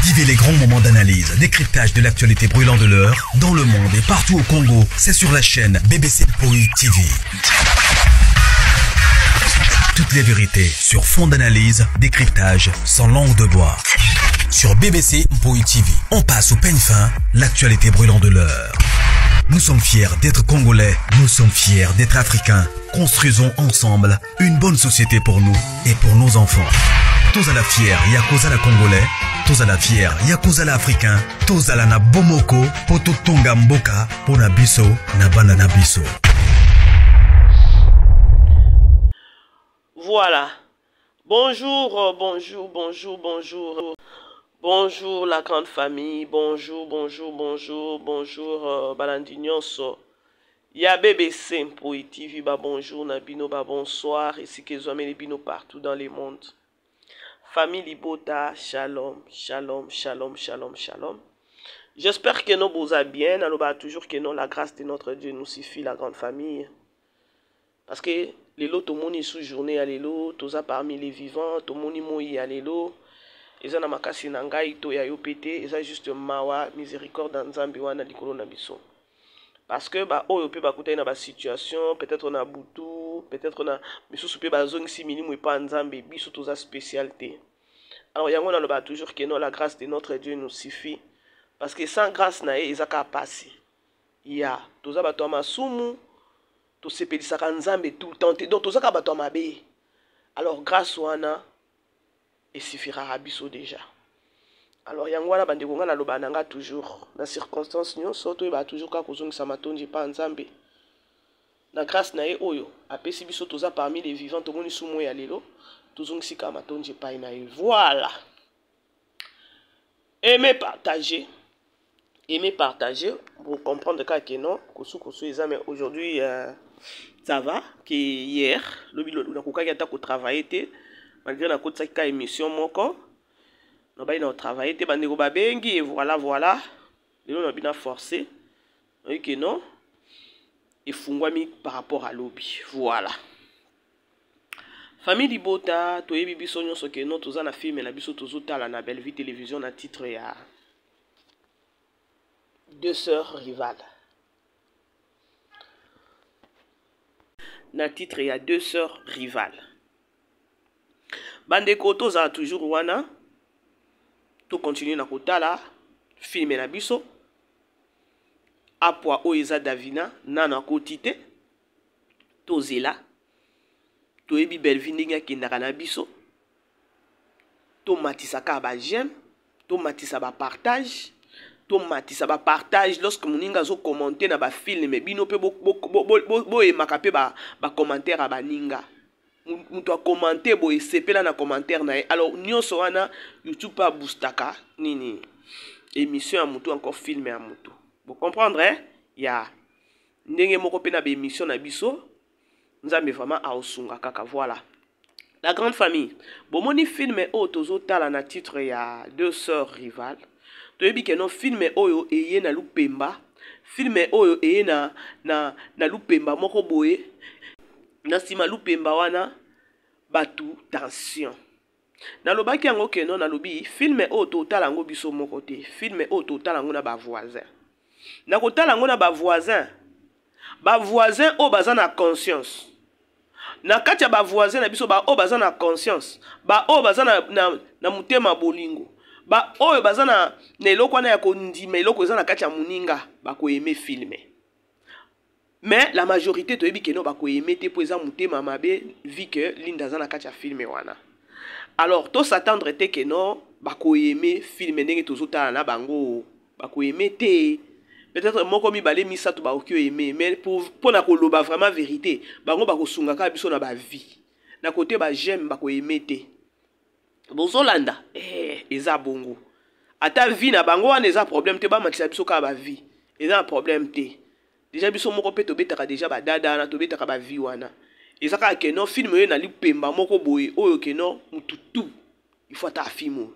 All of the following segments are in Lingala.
Vivez les grands moments d'analyse, décryptage de l'actualité brûlante de l'heure, dans le monde et partout au Congo. C'est sur la chaîne BBC Mpoi TV. Toutes les vérités sur fond d'analyse, décryptage, sans langue de bois. Sur BBC Mpoi TV, on passe au peigne fin, l'actualité brûlante de l'heure. Nous sommes fiers d'être Congolais, nous sommes fiers d'être Africains. Construisons ensemble une bonne société pour nous et pour nos enfants. Tous à la fière, Yakozala Congolais. Tous à la fière, Yakozala Africain. Tous à la na bomoko, poto tonga mboka, pona biso, na bana na biso. Voilà. Bonjour. Bonjour la grande famille. Bonjour, Balandignonso. Ya BBC Mpoi TV, bonjour, Nabino, bonsoir. Ici que vous les bino partout dans le monde. Famille Libota, shalom. J'espère que nous vous allez bien. Nous va toujours que non, la grâce de notre Dieu nous suffit, la grande famille. Parce que les lots, tout le monde est sous journée à l'élo, tous parmi les vivants, tout le monde est mouillé à l'élo. Ils ont makasi nangai to ya yopete, ils ont juste mawa miséricorde dans Nzambi wana likolo na biso. Parce que bah oh yope ba kuta na ba situation, peut-être on a boutou, peut-être on a biso soupe ba zong si milimu pa Nzambi biso toza spécialité. Alors yango na ba toujours que non, la grâce de notre Dieu nous suffit parce que sans grâce na ye ezaka passer. Ya toza ba to masumu to sepelisaka Nzambi tout le temps, donc toza ka ba to mabe. Alors grâce wana et suffira à biso déjà. Alors yangwana bandeko nga na loba nanga toujours na circonstance nyo soto e ba toujours ka kozongisa matonji pa Nzambe. Na grâce na ye oyo apesi biso toza parmi les vivants to moni sumo ya lelo tozongisi ka matonji pa na ye. Voilà. Aimez partager pour comprendre que non kosu examen aujourd'hui ça va que hier lobilo na kokaki ata ko travailler malgré la côte sa émission moko no ba ina travailler te bandeko babengi et voilà lelo na bina forcé et que non efungwami par rapport à lobby. Voilà. Famille Libota to yebi biso nyonso ke non toza na film na biso tozotala na Belle Vie télévision na titre ya Deux sœurs rivales. Na titre ya Deux sœurs rivales. Bandeko toza toujours wana to continue na kotala filme na biso apwa oeza Davina nana kotite to zela to ebi Belle Vie ndenge akendaka na biso to matisaka ba j'aime to matisa ba partage to matisa ba partage lorsque moninga zo commenter na ba filme bino pe bo emaka pe ba commentaire ba ninga mutu a commenter bo esepela na commentaire na ye. Alors nyonso wana YouTube pa boostaka nini émission ya mutu encore film ya mutu. Vous comprendre ya ndenge moko pe na ba émission na biso Nzambe vraiment a osunga kaka. Voilà. La grande famille. Bomoni film o tozo tala na titre ya Deux sœurs rivales. To yebi ke non film oyo eye na lupemba. Film oyo eye na lupemba moko boye. Na sima lupemba wana batu tension. Na lobaki yango ke non na lobi film o total yango biso moko te. Film o total yango na ba voisin. Na kotala yango na ba voisin. Ba voisin o baza na conscience. Na kati ya ba voisin na biso ba o baza na conscience. Ba o baza na mutema bolingo. Ba oyo baza na eloko wana ya kondima eloko eza na kati ya muninga ba ko aimer filmer. Mais la majorité to yebi keno ba ko aimer te po eza mutema mabe vu que linda za na kati ya filme wana. Alors to s'attendre te keno ba ko aimer filme ndenge tozotala na bango ba ko aimer te. Peut-être moko mibale misato ba okyo aimer mais pour na ko loba vraiment vérité bango ba ko sunga ka biso na ba vie. Na côté ba j'aime ba ko aimer te. Bozolanda eza bongo. Ata vie na bango wana eza problème te ba matisa biso ka ba vie. Eza un problème te. Déjà biso moko pe tobetaka déjà ba dada na tobetaka ba vie wana. Ezaka ke no film yo na lipemba moko boye oyo ke no mututu. Il faut ta film.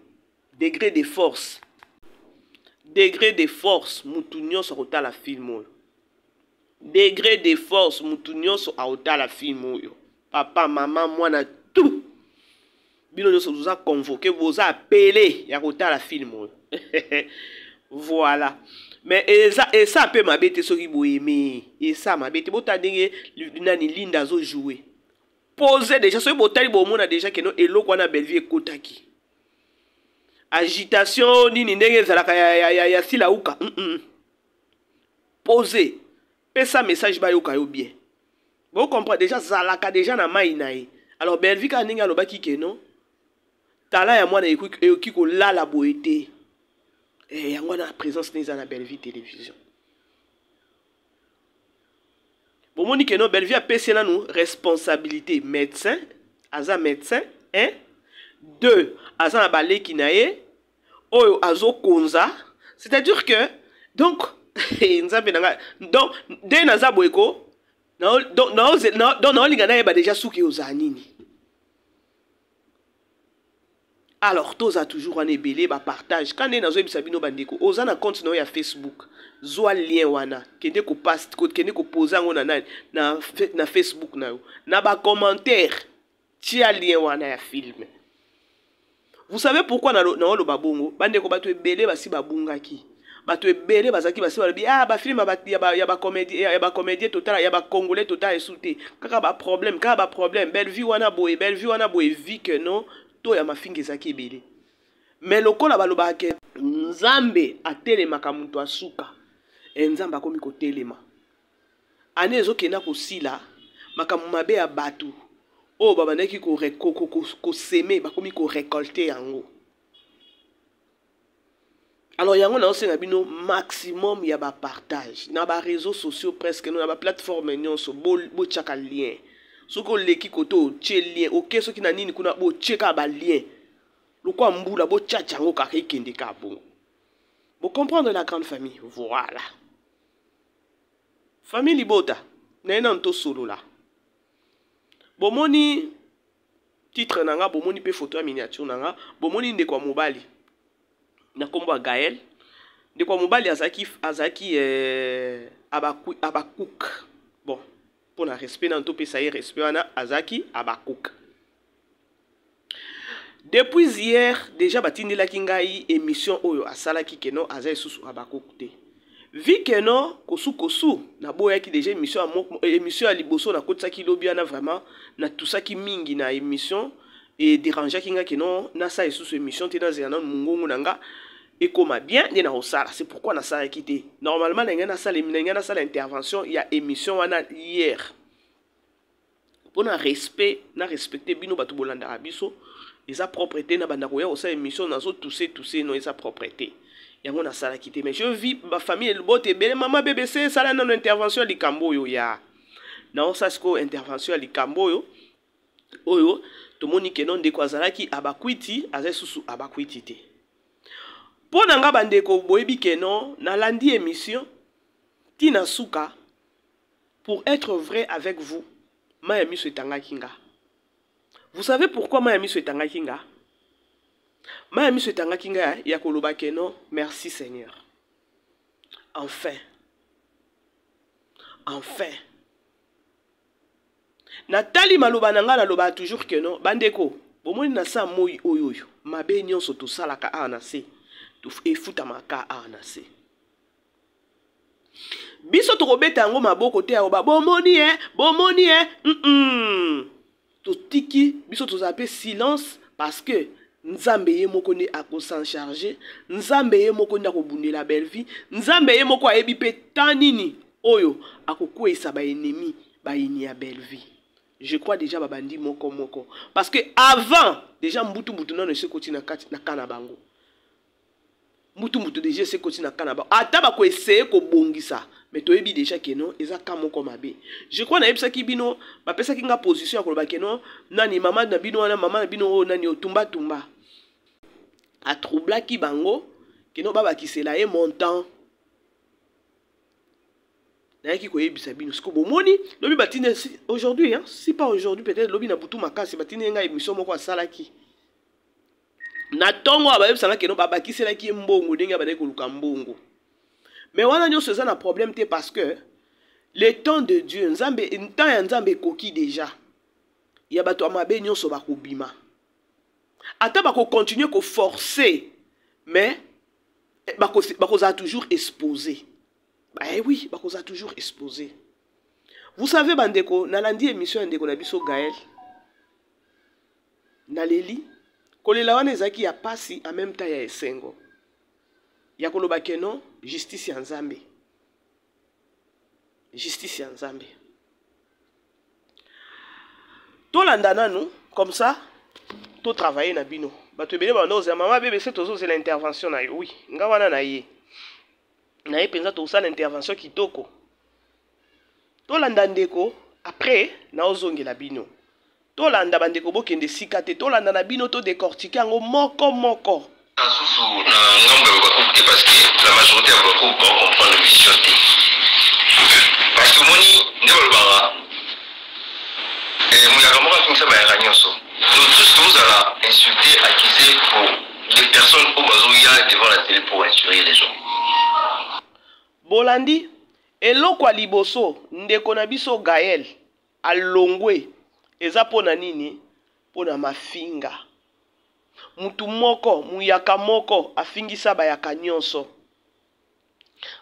Degré de force. Degré de force mutu nyonso kotala film oyo. Degré de force mutu nyonso akotala film oyo. Papa, maman, mwana tout. bino nyonso toza convoqué boza appelé ya kotala film oyo. Voilà. Mais ça peut m'abete soki boyeme. Et ça m'abete bota ndenge nani Linda zo jouer. Poser déjà soki botali bomona déjà que no eloko wana Bellevue ekotaki. Agitation nini ndenge ezalaka ya sila uka. Poser. Pesa message ba yoka yo bien. Vous comprenez déjà zalaka déjà na mai na ye. Alors Bellevue ka ndenge alobaki ke non. Tala ya mwana ekoki ko lala boete. Et il y a la présence de la Bellevue télévision. Bon, on dit que non, Bellevue a payé nous responsabilité médecin, aza médecin, 1, 2, aza balé kinaye, oyo azo konza, c'est-à-dire que donc donc dès naza boeko, donc non lingana ba déjà souki ozanini. Alors, tous a toujours un ébélé, bah partage. Quand on est dans un bisabino bandeko, on a un compte na Facebook, zoa lien wana, kende ko post, kende ko poser na Facebook na yo, na ba commentaire, tia lien wana ya film. Vous savez pourquoi na lo babongo, bandeko bato ébélé basi babungaki. Bato ébélé basaki basi balobi ah ba film ya ba comédie total, ya ba congolais total insulté. Kaka ba problème, Bellevue wana boy vi que non. To ya mafinga ezaki ebele. Mais lokola baloba ke Nzambe atelemaka mutu asuka. Nzambe akomi kotelema. Ane ezokenda kosila makambo mabe ya batu. O babandaki ko semer bakomi ko récolter yango. Alors yango na osenga bino maximum ya ba partage na ba réseaux sociaux presque na ba plateforme nyonso bo chaka lien. Soko leki koto tche lien ok soki na nini kuna bo cheka ba lien lokwa mbula bo tchacha ngo ka kende ka bon. Vous comprendre la grande famille, voilà. Famille Libota na ena nto solo la. Bomoni titre nanga bomoni pe photo ya miniature nanga bomoni ndeko mobali na kombo Gaël ndeko mobali azaki abakouk. Bon pour na respect na to pesa respect wana azaki abakouk. Depuis hier déjà batindela kingai émission oyo asalaki keno azai susu abakouk te. Vi keno kosu na boyaki déjà émission à liboso na kotsaki lobiana vraiment na tusaki mingi na émission et déranger kinga keno na sa susu émission te na zana mungongo nanga et comme bien ni na osala. C'est pourquoi na sa quitté normalement na sala intervention il y a émission wana hier pour na respect na respecter bino batu bolanda abiso esa propreté na banda koya osa émission nazo tousser no esa propreté yango na sala quitté. Mais je vis ma famille le bote belle maman BBC sala na intervention likambo yo ya na osa sko intervention likambo yo oyo to moni kenon de kwazalaki abakwiti azesusu abakwiti te. Pour nanga bandeko boyebi kenon na landi émission tina suka pour être vrai avec vous Mayami Swetanga Kinga. Vous savez pourquoi Mayami Swetanga Kinga? Mayami Swetanga Kinga ya koloba kenon merci Seigneur. Enfin Natali maloba nanga na loba toujours kenon bandeko bomoni na sa moi oyoyo mabe nyonso to salaka anase efuta maka anase biso to kobeta yango maboko te ya bomoni to tiki biso to zape silence parce que Nzambe ye moko ne akosan charger Nzambe ye moko na kobundela Bellevue Nzambe ye moko ayebi pe tanini oyo akokwesa ba ennemi ba ini ya Bellevue. Je crois déjà babandi moko parce que avant déjà mbutu non se koti na kana bango mutu déjà se koti na kana bango ata ba ko essayer ko bongisa mais toyebi déjà que non eza kamoko mabe. Je crois na yebisa ki bino ba pesa ki nga position ya koloba que non nani mama na bino wana mama na bino o nani o tumba a troubla ki bango que non baba ki sela e montant Naki ko yebisa bino siko bomoni lobi batine aujourd'hui hein si pas aujourd'hui peut-être lobi na butu makasi batine nga émission moko asalaki na tongo abayebisa na keno babakisela ki mbongo ndenge ba ko luka mbongo. Mais wana nyo ça na problème te parce que le temps de Dieu Nzambe temps ya Nzambe koki déjà ya bato amabe nyonso bakobima ata continuer ko forcer mais bakoza toujours exposé. Eh oui, bakoza toujours exposé. Vous savez bandeko nalandi émission ndeko na biso Gaël naleli kolela wana ezaki ya pasi en même temps ya esengo ya koloba keno justice ya Nzambe. Justice ya Nzambe. Tolanda nanu comme ça to travailler na bino. Bato ebele ba noza mama bébé c'est tozo c'est l'intervention na yo. Oui, nga wana na ye. Na ye penza to sala intervention kitoko. Tolanda ndeko après na ozongela bino. Tolanda bandeko bokende sikate tolanda na bino to décortiquer yango moko moko. Asusu na ngambo ba coupe parce que la majorité a beaucoup comprendre mission. Parce que moni ndeba bara nous tous nous allons insulter, accuser pour des personnes au Bazouya devant la télé pour insulter les gens. Bolandi, eloko liboso ndeko na biso Gaël alongwe eza pona nini pona mafinga. Mutu moko muyaka moko afingisa bayaka nyonso.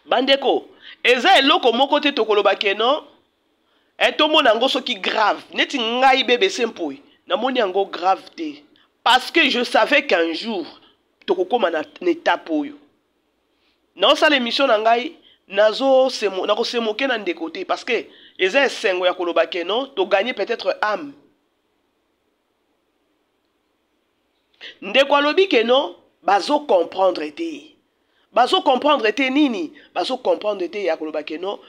Bandeko, eza eloko moko te tokoloba keno etomo nango soki grave neti ngai bébé sempoi na moni yango grave te parce que je savais qu'un jour tokokoma na étape oyo na osala émission na ngai nazo semoke na ndeko te parce que eza esengo ya koloba keno to gagner peut-être âme ndeko alobi keno bazo comprendre te nini bazo comprendre te ya koloba keno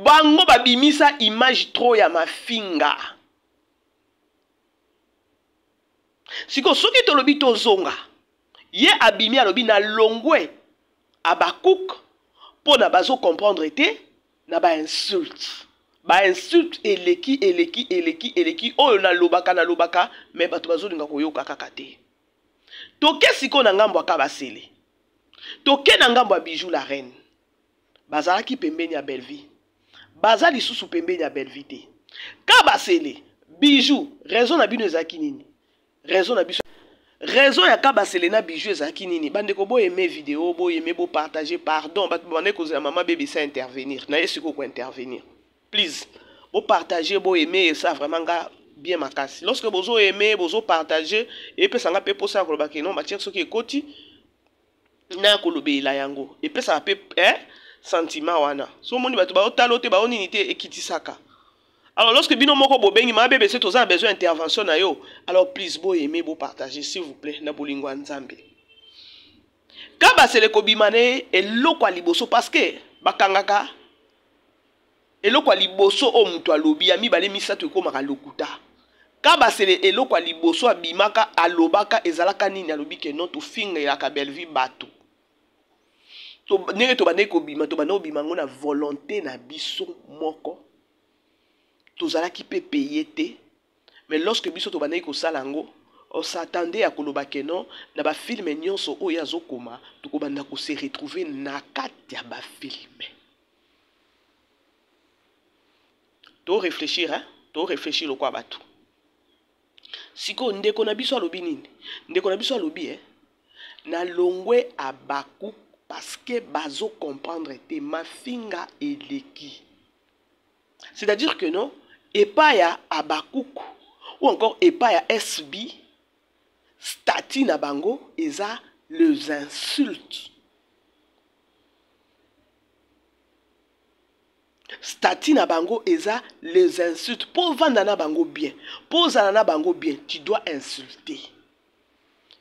bango babimisa image trop ya mafinga. Siko soki tolobi tozonga ye abimi alobi na longwe Abakouk pona bazo comprendre te na ba insulte eleki oyo na lobaka mais bato bazo linga koyoka kaka te. Toke siko na ngambo akabasele toke na ngambo ya Bijou la reine bazalaki pembeni ya Belleville baza lisusu pembeni ya Belleville te. Kabasele Bijou raison na bino ezaki nini? Raison ya Kabasele na Bijou ezaki nini? Bandeko bo aimer vidéo bo aimer bo partager pardon bandeko za mama bébé ça intervenir na yesiko ko intervenir please bo partager bo aimer ça vraiment nga bien makasi lorsque bozo aimer bozo partager et puis ça nga pe posa ko ba kino matière soki ekoti na ko lobela yango et puis ça pe sentiment wana so moni bato ba otalote ba onité ekitisaka. Alors lorsque bino moko bobengi ma bébé c'est aux besoin intervention na yo alors please bo aimer bo partager s'il vous plaît na bolingo Nzambe. Kabasele ko bimane eloko liboso parce que bakangaka eloko liboso o mutu alobi ya mibale misato ko maka lokuta. Kabasele eloko liboso abimaka alobaka ezalaka nini alobi ke non to finga ya ka Belleville bato. To nere to bane ko bima to bane obima ngona volonté na biso moko. Tozala qui peut payer te mais lorsque biso to bane ko salango on s'attendait à koloba kenon na ba film nyonso oyo azokoma to ko banda ko se retrouver na kati ya ba film. To réfléchir to réfléchir lo kwa bato. Siko ndeko na biso alobi nini? Ndeko na biso alobi na longwe Abakouk parce que bazo comprendre te mafinga eleki. C'est-à-dire que non, epaya Abakouk ou encore epaya SB stati na bango eza les insultes. Stati na bango eza les insultes. Pour vendre na bango bien, pour zala na bango bien, tu dois insulter.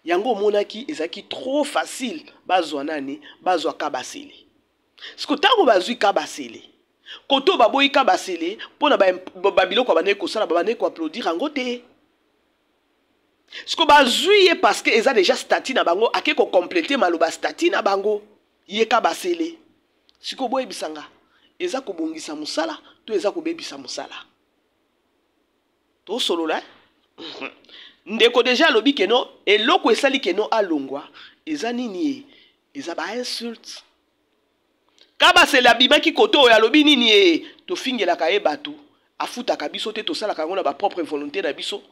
Yango monaki ezaki trop facile bazwa nani bazwa Kabasele. Siko tango bazwi Kabasele. Koto baboyi Kabasele pona babiloko bane ko sala bane ko applaudir ango te. Siko bazwi parce que eza déjà stati na bango ake ko compléter maloba stati na bango ye Kabasele. Siko boye bisanga eza ko bongisa musala to eza ko bebisa musala. To solo la ndeko déjà lobi keno eloko esali keno alongwa eza nini eza ba insulte. Kabasele abimaki koto oyo alobi nini to fingela ka e bato afuta ka biso te to sala ka ngona ba propre volonté na biso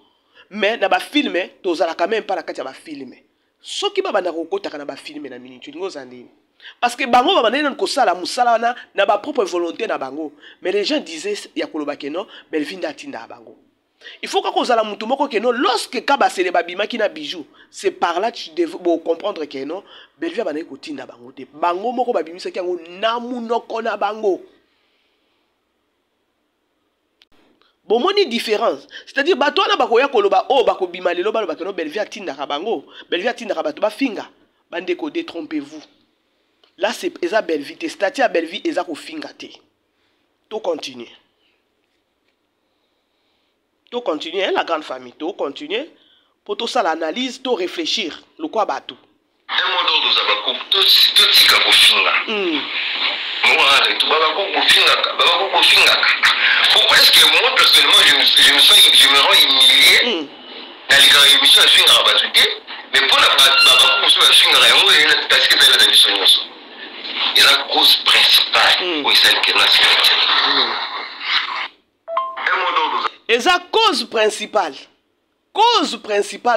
mais na ba filme tozala quand même pas na kati ya ba filme soki ba bana kokota na ba filme na minute lingo zandini parce que bango ba bana ko sala musala na ba propre volonté na bango mais les gens disaient ya koloba ke non Belvinda tinda bango il faut que kozala mutu moko ke non lorsque ka ba sele ba bimaki na bijou c'est par là tu devrais comprendre que non Belvinda bana ko tinda bango te bango moko ba bimisa ki yango na munoko na bango. Bon, moni différence. C'est-à-dire, bah, toi, na bakoya koloba, oh, bako bimalelo, balo bakeno, Belvia tinda kabango, Belvia tinda kabato, ba finga. Bandeko, détrompez-vous. Là, c'est eza Belvi, te stati à Belvi, eza ko finga te. Tout continue. Tout continue, hein, la grande famille, tout continue. Pour tout ça, l'analyse, tout réfléchir. Le quoi batou. Un mot d'ordre, ça va couper, tout tika ko finga. Pourquoi est-ce que moi personnellement je me rends humilié dans les émissions à finir à Bazouké, mais pour la parce que c'est la émission. Et la cause principale, oui, celle qui est nationale. Et la cause principale,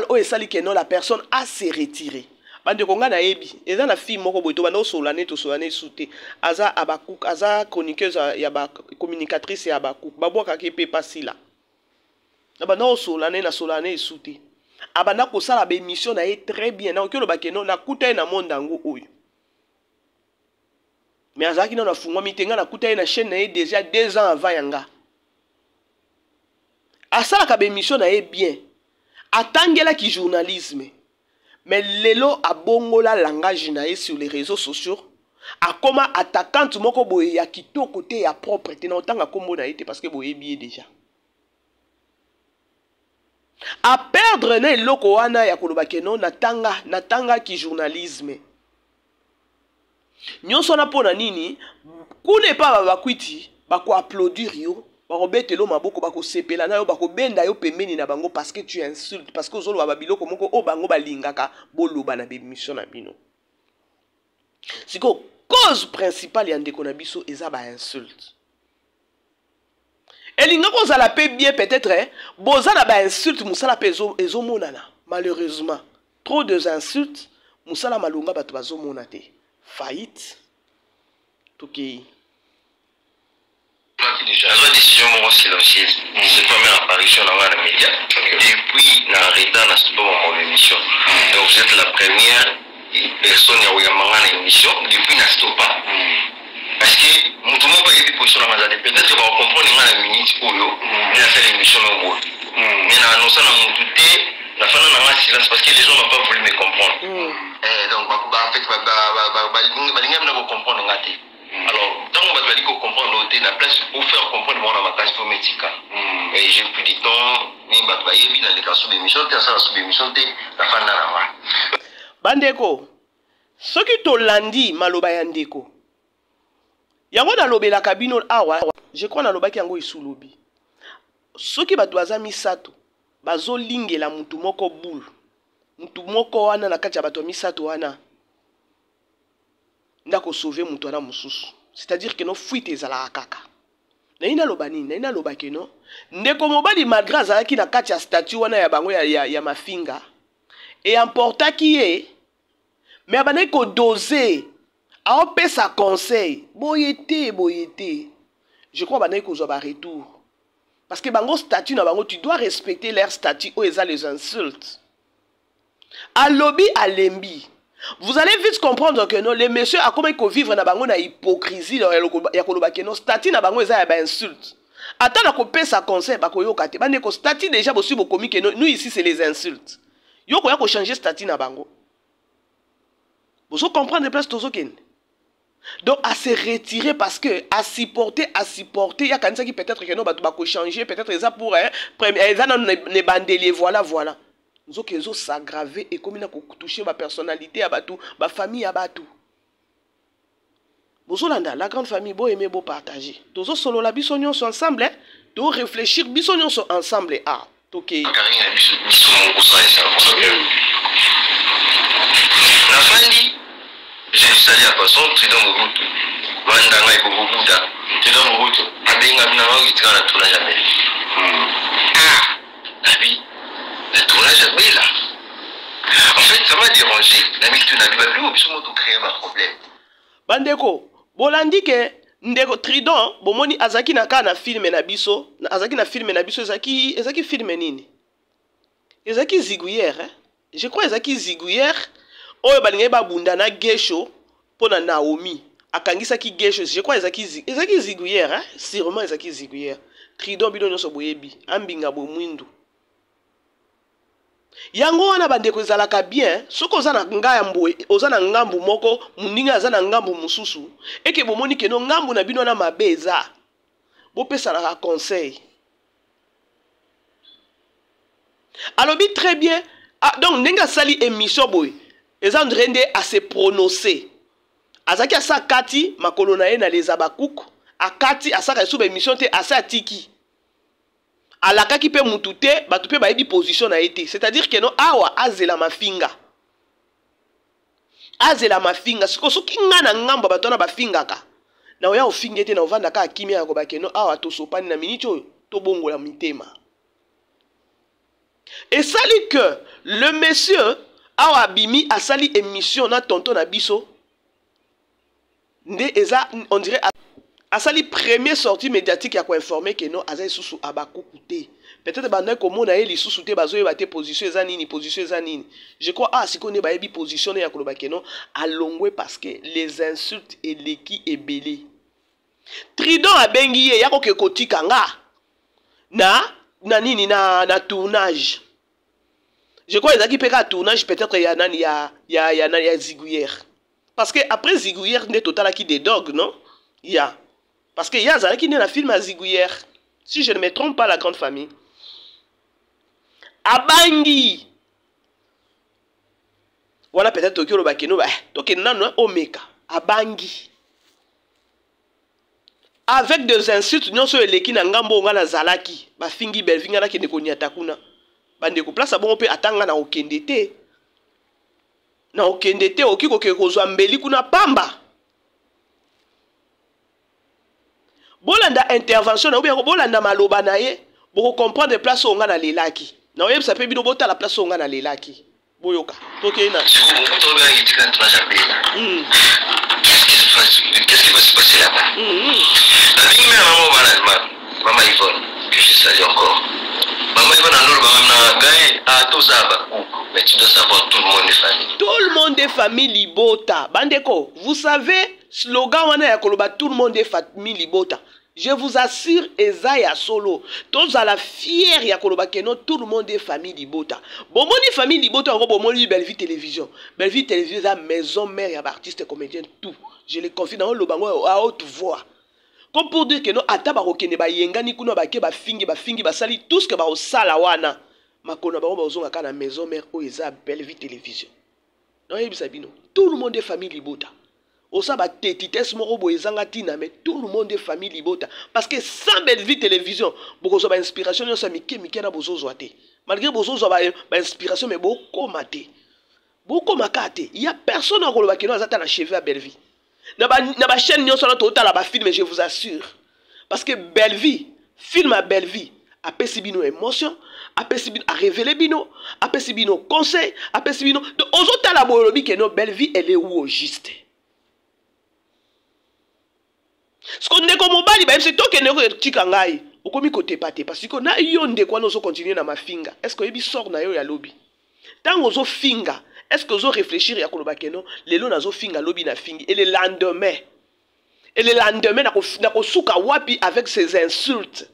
oh, et celle qui est non, la personne a se retiré. Bande konga na ebi eza na fille moko boito bana solane souté aza abakuk aza chroniqueuse ya ba communicatrice ya abakuk babwaka ke pe pasila na bana solane souté abana ko sala ba émission na très bien na okelo bakeno na kuta na mondango oyo mais azaki na fungwa mitenga na kuta na chaîne na déjà 2 ans avant yanga asala ka ba émission na bien atangela ki journalisme. Mais lelo a bongola langage nae sur les réseaux sociaux. A comment attaquant moko boye ya kito côté ya propre te na otanga kombo na été parce que boye bien déjà. A perdre na loko wana ya koloba keno natanga ki journalisme. Nyonso na pona nini kune pa bakwiti bako applaudir yo. Bako betelo maboko bako sepela na yo bako benda yo pembeni na bango parce que tu insultes parce que ozolo babiloko moko o bango balingaka boloba na bémission na bino. Siko cause principale ya ndeko na biso eza ba insulte. Elinga ko za la pe bien peut-être boza na ba insulte musala pe ezo monana malheureusement trop de insultes musala malunga bato bazo monate faillite toki. La décision silencieuse, c'est la première apparition dans les médias. Depuis l'arrêt dans cette émission. Donc vous êtes la première personne qui a eu une émission depuis la stop. Parce que tout le monde a été position dans la peut-être qu'on va comprendre la minute où il a fait l'émission. Mais on a annoncé la fin de la silence parce que les gens n'ont pas voulu me comprendre. Donc en fait, je ne comprendre. Alors, tant qu'on va dire qu'on comprend l'autre, la place pour faire comprendre mon avantage pour médical. Et j'ai plus de temps, ni batbayebi dans les cas sous émission, t'es ça sous émission, t'es la fin de la main. Bandeko, ce qui te landi maloba yandeko. Yango na lobe la cabine awa, je crois na loba ki yango isu lobi. Ce qui batwaza misato, bazo linge la mutu moko boule. Mutu moko wana na kati ya bato misato wana. Ndako sauver mutu wana mususu. C'est-à-dire que no fuite ezala kaka. Na ina loba nini, na ina loba ke no. Ndeko mobali malgré azalaki na kati ya statut wana ya bango ya mafinga. Et importa ki ye. Mais abana ko doser. A pesa conseil. Boyete. Je crois abana ko zo ba retour. Parce que bango statut na bango tu dois respecter leur statut ou eza les insultes. A lobby a lembi. Vous allez vite comprendre que non, les messieurs a comment ils vivent na bango na hypocrisie ya koloba ke non statut na bango eza ya ba insulte. Attends na ko pesa conseil ba ko yoka te. Bande ko statut déjà bosi bo komi ke nous ici c'est les insultes. Yo ko ya ko changer statut na bango. Vous comprendre place tozo ken. Donc à se retirer parce que à supporter il y a kanisa qui peut-être que non ba ko changer peut-être ça pour ça ne bandelier voilà. Nous avons s'aggraver et comme il a touché ma personnalité à Batou, ma famille à Batou. Bozolanda, la grande famille, beau aimer, beau partager. Tous les solo la bisognon sont ensemble, de réfléchir, bisognon sont ensemble. Ah, ok. La famille, j'ai salé à passant, tu dans mon route. Mandanga et Boubouda, tu dans mon route. Abenga Nao, il tient la tour jamais. Ah, la vie. le tournage à Bela. En fait, ça m'a dérangé. La mission n'a pas vu, puis on créé un problème. Bandeko, bolandi ke ndeko Tridon, bomoni azaki na ka na filme na biso, azaki na filme na biso ezaki filme nini? Ezaki Ziguière, hein? Je crois ezaki Ziguière. Oyo balinga ba bunda na Gesho pona Naomi. Akangisa ki Gesho, je crois ezaki Ziguière, hein? Sûrement ezaki Ziguière. Tridon bino nyonso boyebi, ambinga bo mwindu. Yango wana bandeko ezalaka bien, soko oza na ngaya mboe, oza na ngambu moko, muninga aza na ngambu mususu, eke bomoni ke no ngambu na bino na mabe eza. Bopesa na conseil. Alobi très bien. Ah, donc nenga sali émission boy. Eza ndrende à se prononcer. Azaki asa kati makolo na ye na les abakouk, akati asaka esube émission te asa tiki. Alakaki pe mutute, batupe ba yebi position na été. C'est-à-dire que no awa azela mafinga. Azela mafinga, siko soki nga na ngamba batona bafinga ka. Na oya ofingete na ovanda ka kimia ya kobake no awa to sopani na miniti oyo to bongola mitema. Et sali que le monsieur awa bimi a sali émission na tonton na biso. Nde eza on dirait a sali première sortie médiatique ya ko informer que non azai susu abakukute. Peut-être banda ko mona eli susu te bazo yeba position eza nini, position eza nini. Je crois sikone ba yebi position ya koloba que non alongwe parce que les insultes et leki ebele. Tridon abengi ye yako ke kotika nga na nini na tournage. Je crois ezaki peka tournage peut-être ya nani ya Ziguière. Parce que après Ziguière n'est total qui des dogs, non? Ya. Parce que Yazala qui n'est la film à Ziguière. Si je ne me trompe pas, la grande famille. Abangi. Voilà peut-être Tokyo le Bakeno. Tokyo nano Omeka. Abangi. Avec des insultes, nous sommes les qui n'ont pas zalaki. Ba fingi belvinga la qui ne connaît takuna. Bande ko place bon peut attendre na okendete. Na okendete okiko ke kozwa mbeli kuna pamba. Bolanda intervention na ou bien bolanda maloba na ye pour comprendre place onga na lelaki na oyeb ça peut bino bota la place onga na lelaki boyoka tokena qu'est-ce qui va se passer là-bas la vie même maman Yvonne que je salue encore maman Yvonne a gagné à tous mais tu dois savoir tout le monde est famille. Tout le monde est famille Libota. Bandeko, vous savez, slogan wana ya koloba tout le monde est famille Libota. Je vous assure, Ezaya solo. Tous à la fière ya koloba keno tout le monde est famille Libota. Bon moni famille Libota on bomoni Belle-Vie télévision. Belle-Vie télévision la maison mère ya artiste comédien tout. Je les confie dans le bango à haute voix. Comme pour dire que no ataba okene ba yenga ni kuno ba ke ba fingi ba sali tout ce que ba osala wana. Makona ba ozonga kana maison mère o eza Belle-Vie télévision. Non yebisabino. Tout le monde est famille Libota. Osa ba tetites moko bo ezanga tina mais tout le monde est famille Libota parce que sans Belle-Vie télévision boko so ba inspiration yo sa mike na bozo zoate. Malgré bozo zo ba inspiration mais boko mate. Boko makate. Il y a personne en koloba keno azata na cheveux à Belle-Vie. Na ba chaîne nyonso na total ba film je vous assure. Parce que Belle-Vie, film à Belle-Vie a pesi bino émotion, a pesi bino a révélé bino, a pesi bino conseil, a pesi bino donc ozota la bolobi que no Belle-Vie elle est où au juste. Ce qu'on est comme mobile bah c'est toi qui ne tika ngai, okomi côté paté parce que na yo ndeko na zo continuer na mafinga. Est-ce que yebi sort na yo ya lobby? Tant ozo finga, est-ce que ozo réfléchir ya koloba que non, lelo na zo finga lobby na fingi et le lendemain na ko suka wapi avec ses insultes.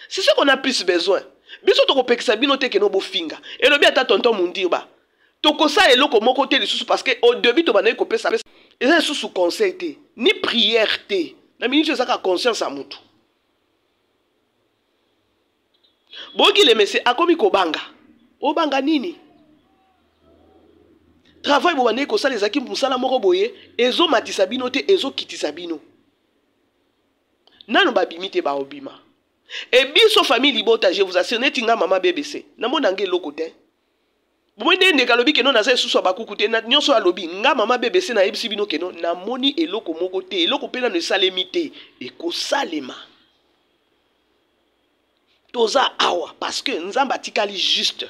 C'est ce qu'on a plus besoin. Biso to ko pekisa bino te ke no bo finga. Et lobi ata tonton mundirba. To ko sa eloko moko te lisusu parce que au début to banayi ko pesa. Et ça sous conseil te, ni prière te. Na minute ezaka conscience à mutu. Boki le messe akomi ko banga. O banga nini? Travail bo banayi ko sala ezaki musala moko boye, ezo matisa bino te, ezo kitisa bino. Nano babimi te ba obima. Et biso famille Libota, je vous assure, netinga mama BBC. Namo nange lokote. Bumwende ndeka lobi keno na za susu abakukute na nyonso alobi nga mama BBC na yebisi bino keno na moni eloko moko te eloko pena ne salemite e ko salema. Toza awa parce que nzamba tikali juste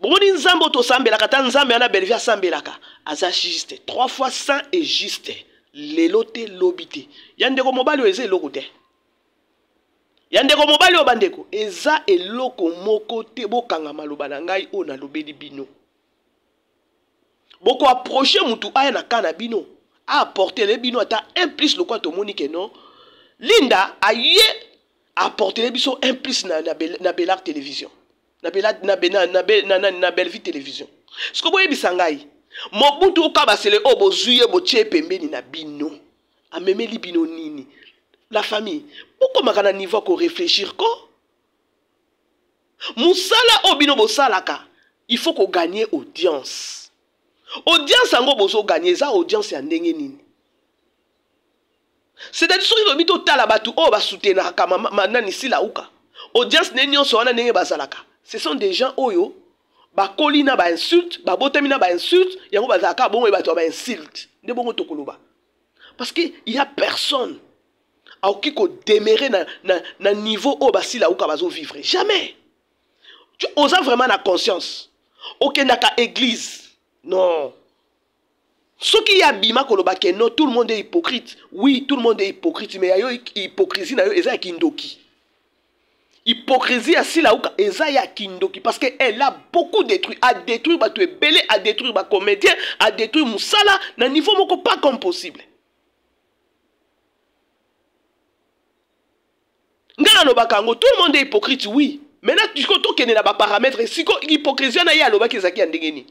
Bomoni nzambo to sambelaka ta nzambe ana belvia sambelaka. Aza juste. 3 fois saint et juste. Lelote lobite. Yandeko mobali eze eloko te. Yandeko mobali obandeko. Eza eloko moko te bokanga maloba na ngai o na lobeli bino. Boko approcher mutu aya na kana bino. A apporter le bino ata un plus le quoi to monique non. Linda aye apporter le biso un plus na Belar télévision. Na Bellevue télévision. Ce que vous voyez bisangai. Mobutu okabasele obo zuye bo tche pembeni na bino. Amemeli bino nini. La famille. Pourquoi makana niveau ko réfléchir ko? Musala obino bo salaka. Il faut qu'on gagne audience. Audience ango bozo gagner za audience ya ndenge nini. C'est-à-dire que le bito tala batu o ba soutenir kama manani sila uka. Audience nenyo so wana ndenge bazalaka. Ce sont des gens oyo ba kolina ba insulte, ba botemina ba insulte, yango bazaka bongo ba to ba insulte. Nde bongo tokoloba. Parce que il y a personne a qui ko demeurer na niveau o ba sila uka bazo vivre. Jamais. Tu oses vraiment la conscience. OK naka église. Non. Ce qui y a bima koloba ke non, tout le monde est hypocrite. Oui, tout le monde est hypocrite, mais il y a hypocrisie na yo eza kindoki. Hypocrisie à si la ouka eza ya kindoki parce que elle a beaucoup détruit, a détruit ba tu belé, a détruit ba comédien, a détruit musala na niveau moko pas comme possible. Ngana no bakango tout le monde est hypocrite, oui. Maintenant tu ko kene na ba paramètres siko hypocrisie na ya loba kezaki ndengeni.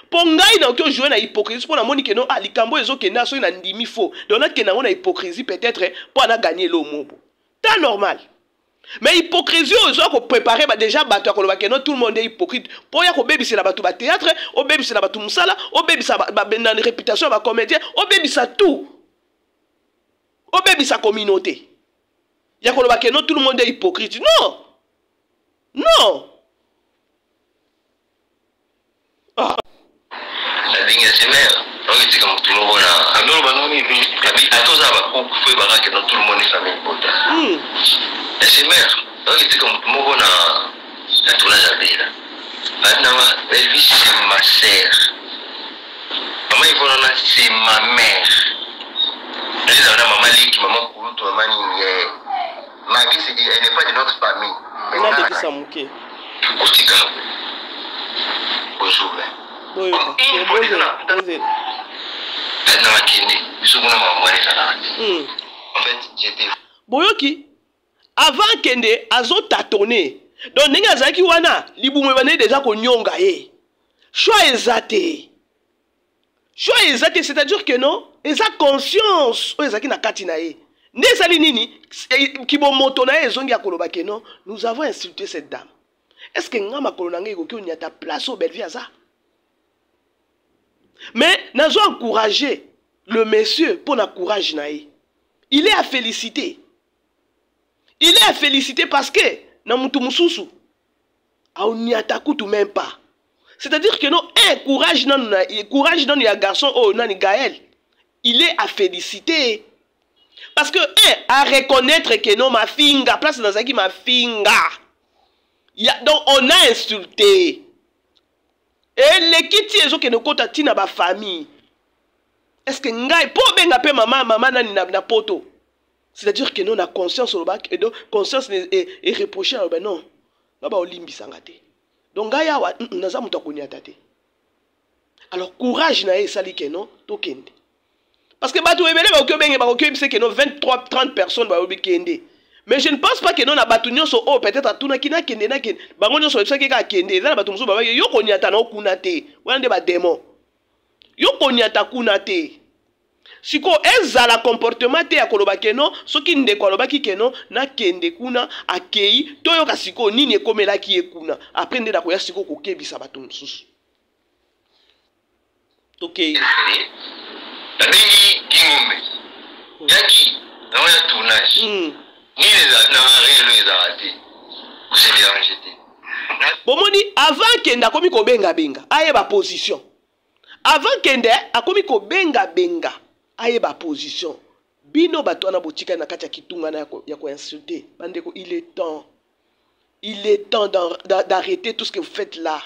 Pongai na okyo jouer na hypocrisie pour na moni ke no alikambo ezo ke na so na ndimi faux. Donc na ke na na hypocrisie peut-être pour na gagner le mobo. C'est normal. Mais hypocrisie ils ont préparé déjà bato akoloba ke no tout le monde est hypocrite. Pour ya ko bebisa bato ba théâtre, o bebisa bato musala, o bebisa ba réputation ba comédien, o bebisa tout. O bebisa communauté. Ya koloba ke no tout le monde est hypocrite. Non. Non. Ah. La ligne c'est mère. Donc c'est comme tout le monde a. Alors banomi à tous ça va pour faire barra que tout le monde est famille important. C'est mère. Donc c'est comme tout le monde a tout la jardin. Maintenant Bellevue c'est ma sœur. Maman Yvonne c'est ma mère. Elle a maman Liki, maman Kouloutou, maman Nié. Ma vie c'est elle n'est pas de notre famille. On a depuis ça mouké. Bonjour. Oui, Boyoki, avant Kende, azo tâtonné. Donc, nenga zaki wana, libume wane déjà ko nyonga e. Choix ezate. Choix ezate, c'est-à-dire que non, eza conscience, o ezaki na kati na e. Nezali nini, kibo moto na e zongi ya koloba ke non, nous avons insulté cette dame. Est-ce que ngama kolonanga iko ki onyata place au Bellevue aza? Mais nous avons encouragé le monsieur pour notre courage. Il est à féliciter. Il est à féliciter parce que on n'y attaque tout même pas. C'est-à-dire que non, courage dans les garçons, Gaël. Il est à féliciter. Parce que à reconnaître que non, ma finga, place dans qui ma finga. Donc on a insulté. Et les kiti ezo ke no kota tina ba famille. Est-ce que ngai po benga pe maman nani na poto. C'est-à-dire que non na conscience au bac et donc conscience est reproché ben non. Na ba olimbi sangate. Donc ngai awa naza muto konyata te. Alors courage na e sali ke non to kende. Parce que bato ebele ba okyo benga ba okyo bise ke non 23 30 personnes ba obi kende. Mais je ne pense pas que non na batunyo so oh peut-être atuna kina kende na kende bangonyo so ebisa ke ka kende za na batumso baba yo konyata na okuna te wana ba démon yo konyata kuna te siko ezala comportement te ya koloba ke non soki nde koloba ki ke non na kende kuna akei to yo ka siko nini ekomela ki ekuna après nde da ko ya siko ko kebisa batumsusu tokei la bengi ngombe yaki na ya tournage Bomoni avant kende akomi ko benga aye ba position. Avant kende akomi ko benga aye ba position. Bino bato na botika na kati ya kitunga na ya ko insulter. Bandeko il est temps d'arrêter tout ce que vous faites là.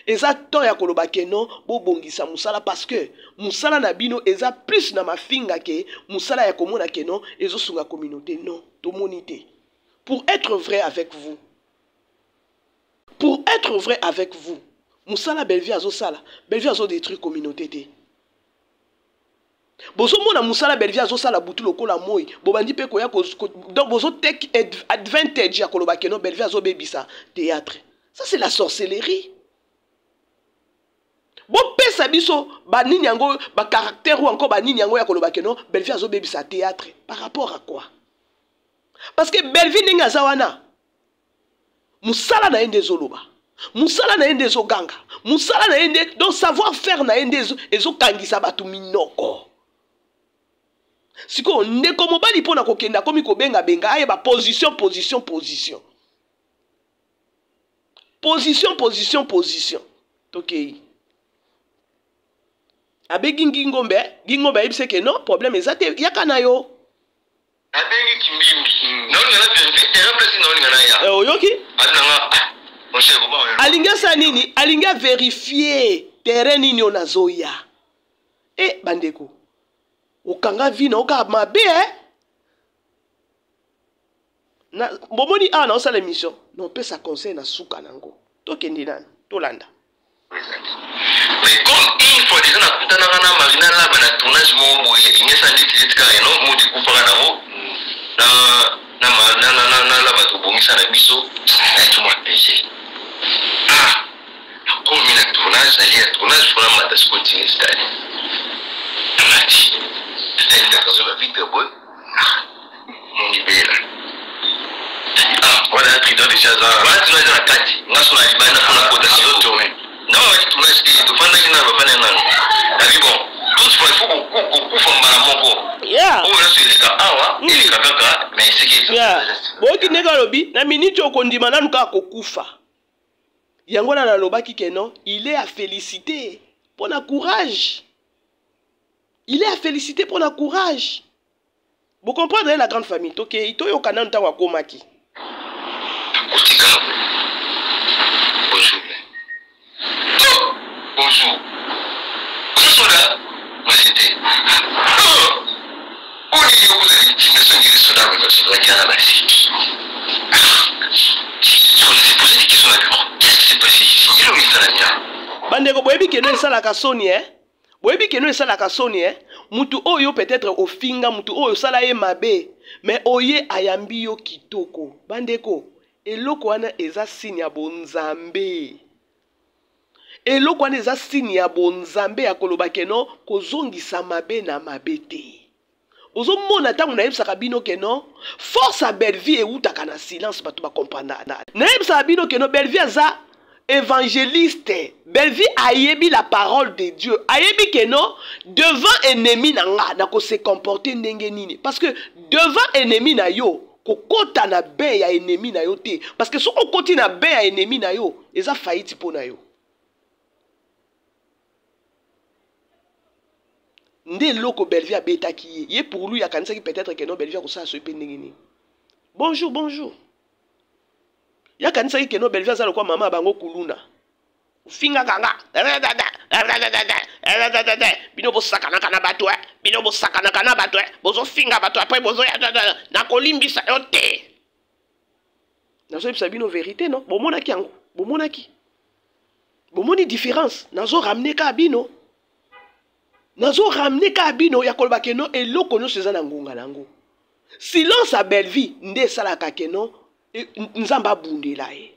eza temps ya koloba ke non bobongisa musala parce que musala na bino eza plus na mafinga ke musala ya komona ke non ezosunga communauté non tomoni te. Pour être vrai avec vous, musala Belleville azosala, Belleville azo détruire communauté te. Bozo mona musala Belleville azosala butu lokola moi, bobandi pe koya donc bozo take advantage ya koloba ke non Belleville azo bebisa théâtre. Ça c'est la sorcellerie. Bon pesa biso ba nini yango ba caractère ou encore ba nini yango ya koloba ke non Belleville azo bebisa théâtre par rapport à quoi? Parce que Belleville ninga azawana musala na yende zoloba, musala na yende zoganga, musala na yende donc savoir faire na yende ezokangisa batu minoko. Siko ndeko mobali pona kokenda komi kobenga benga aye ba position. Tokei. Abe gingombe yebise ke non problème ezate yakana yo. Abengi kimbimbi. Non ngana bien remplacer non ngana ya. Oyoki? Adanga. Mon cher Boba. Alinga sa nini? Alinga vérifier terrain nini onazoya. Bandeko. Okanga vina oka mabe na bomoni na osala émission non pe sa conseil na suka nango tokendi nana tolanda. Mais comme une fois déjà na kutana na marina là ba na tournage mo boye ingesa ndiki tika eno mo di kupanga na mo na la ba to bomisa na biso na tout moi péché comme une tournage ali à tournage pour la matas continue stade amati c'est la raison la vie de boy mon libéra voilà un prix déjà ça voilà tu vas dans la carte ngaso na ibana pour la cotation tourner. Non, tu m'as dit, tu vas dire, tu vas dire, bon, tout ce qu'il faut beaucoup faire mon yeah. Oh, là, c'est les gars, ah, ouais, les gars, mais c'est qui? Yeah. Bon, qui n'est pas lobby, na minute au condimana nous ka kokufa. Yangola na loba ki keno, il est à féliciter pour na courage. Il est à féliciter pour na courage. Vous comprenez la grande famille, ok? Ito yo kanan ta wa komaki. Bonjour. Ce soda, moi c'était. On est où vous avez dit, mais ce soda, mais c'est vrai qu'il y a la base. On s'est posé des questions à bureau. Qu'est-ce qui s'est passé ici? Il est où il s'en a mis? Bandeko, boyebi keno esala kasoni, boyebi keno esala kasoni, mutu oyo peut-être ofinga, mutu oyo sala ye mabe, mais oye ayambi yo kitoko. Bandeko, eloko wana eza signe ya bonzambe. Eloko wana eza signe ya bonzambe ya koloba keno kozongisa mabe na mabe te. Ozomona tangu nayebisaka bino keno force à Belleville eutaka na silence bato ba comprendre. Nayebisaka bino keno Belleville aza évangéliste. Belleville ayebi la parole de Dieu. Ayebi keno devant ennemi na nga na ko se comporter ndenge nini. Parce que devant ennemi na yo kokota na be ya ennemi na yo te. Parce que soko koti na be ya ennemi na yo eza faillite po na yo. Nde loko Belleville a beta qui est pour lui, il y a peut-être que non Belleville a ça se pendengini. Bonjour, bonjour. Il y a que non Belleville a quoi maman bango kuluna. Finga ganga. Bino bo sakana kana batwa. Bino bo sakana kana batwa. Bozo finga batwa après bozo na kolimbisa yote. Nazo yebisa bino vérité non. Bomona ki yango. Bomona ki. Bomoni différence. Nazo ramener ka bino. Nazo ramener ka bino ya kolba keno eloko no sezana ngunga nango. Silence à Belleville nde sala ka keno nzamba bundela e.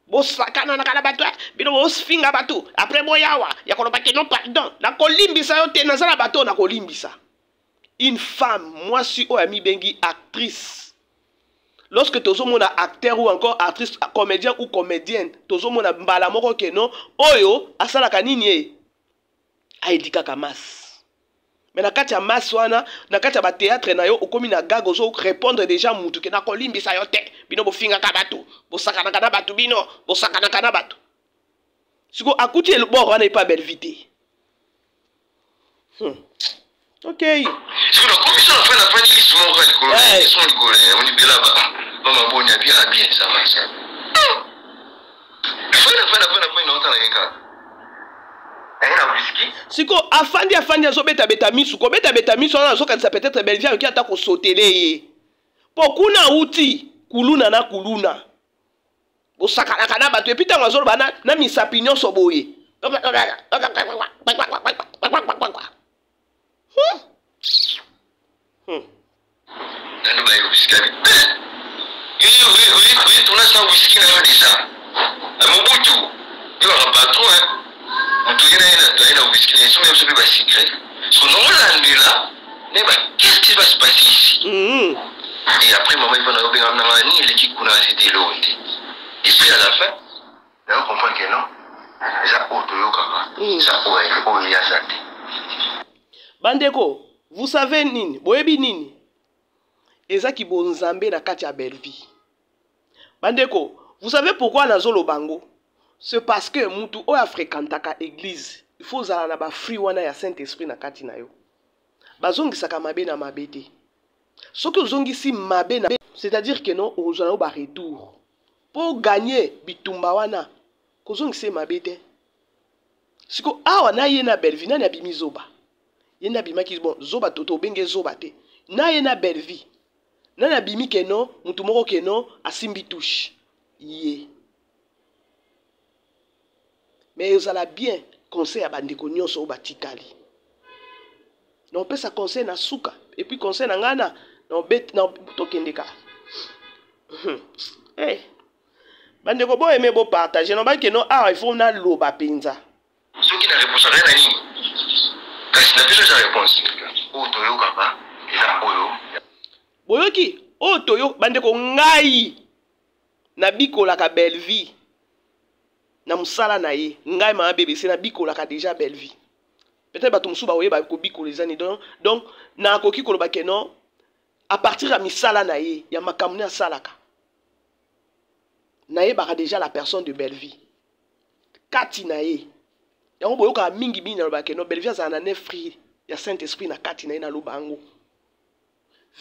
Bo sakana na kana batwa bino bo finga batu après boyawa ya kolba keno pardon na kolimbisa yo te nazala bato na kolimbisa. Une femme moi si o ami bengi actrice. Lorsque tozo mona acteur ou encore actrice comédien ou comédienne tozo mona mbala moko keno oyo asala kanini e aidika kamas. Mais na kati ya mas wana, na kati ya ba théâtre na yo okomi na gag ozo répondre déjà mutu ke na kolimbisa yo te. Bino bo finga ka batu, bo sakana kana batu bino, bo sakana kana batu. Siko akuti le bord wana pas belle vite. OK. Siko na commission na fana fani lisu mo ka likolo, lisu mo likolo, on dit bela ba. Mama bonya bien ça va ça. Siko afandi azobeta beta misu ko beta misu on azokanisa peut-être Belvia qui ata ko sotele ye. Pokuna uti kuluna na kuluna. Osakana kana bato epita ngazolo bana na misapinyo soboye. Qu'est-ce qui va se passer ici? Et après, maman, il va nous dire l'équipe qu'on a été l'eau. Et puis à la fin, on comprend que non. Bandeko, vous savez nini? Boyebi nini? Eza ki bonzambe na kati ya Belvi. Bandeko, vous savez pourquoi nazolo bango? C'est parce que mutu oya fréquentaka église. Il faut zala na ba free wana ya Saint-Esprit na kati na yo. Bazongisaka mabe na mabete. Soki ozongisi mabe na, c'est-à-dire que non, ozala ba retour. Pour gagner bitumba wana, kozongise mabete. Siko awa na ye na Belvi na bimi zoba. Ye na bimaki bon zoba toto benge zoba te. Na ye na Belvi. Na bimi keno, mutu moko keno asimbi touche. Ye. Mais ozala bien conseil à bandeko nyonso batikali. Non peut ça conseil na suka et puis conseil na ngana non bet na tokendeka. Eh. Bandeko bo aimer bo partager non ba que non ah il faut na loba penza. Ceux qui n'a réponse à rien à ni. Kasi na biso sa réponse. O toyo kapa eza oyo. Boyoki o toyo bandeko ngai na bikola ka Belvi. Na musala na ye ngai ma BBC na bikola ka déjà Belvi. Peut-être bato musuba oye ba ko bikola ezani donc na koki koloba ke non à partir ya misala na ye ya makamuni asalaka. Na ye baka déjà la personne de Belvi. Kati na ye. Yango boyoka mingi bina loba ke non Belvi azana na free ya Saint-Esprit na kati na ye na lobango.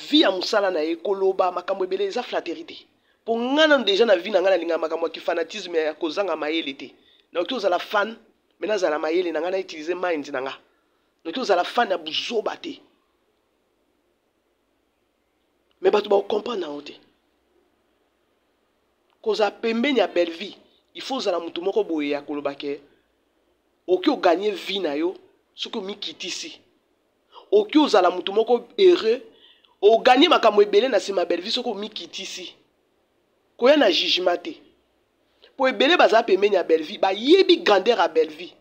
Vi ya musala na ye koloba makambo ebele eza flatérité. Pour ngana déjà na vie na ngana linga makambo ki fanatisme ya kozanga mayele te. Na oki ozala fan, mena zala mayele na ngana utiliser mind na nga. Na oki ozala fan ya buzoba te. Mais bato ba comprendre na ote. Koza pembeni ya Belvi, il faut zala mutu moko boye ya koloba ke oki o gagner vie na yo, soki o mikitisi. Oki ozala mutu moko heureux, o gagner makambo ebele na sima Belvi soki o mikitisi. Koya na jugement te. Po ebele baza pembeni ya Belvi, ba yebi grandeur à Belvi.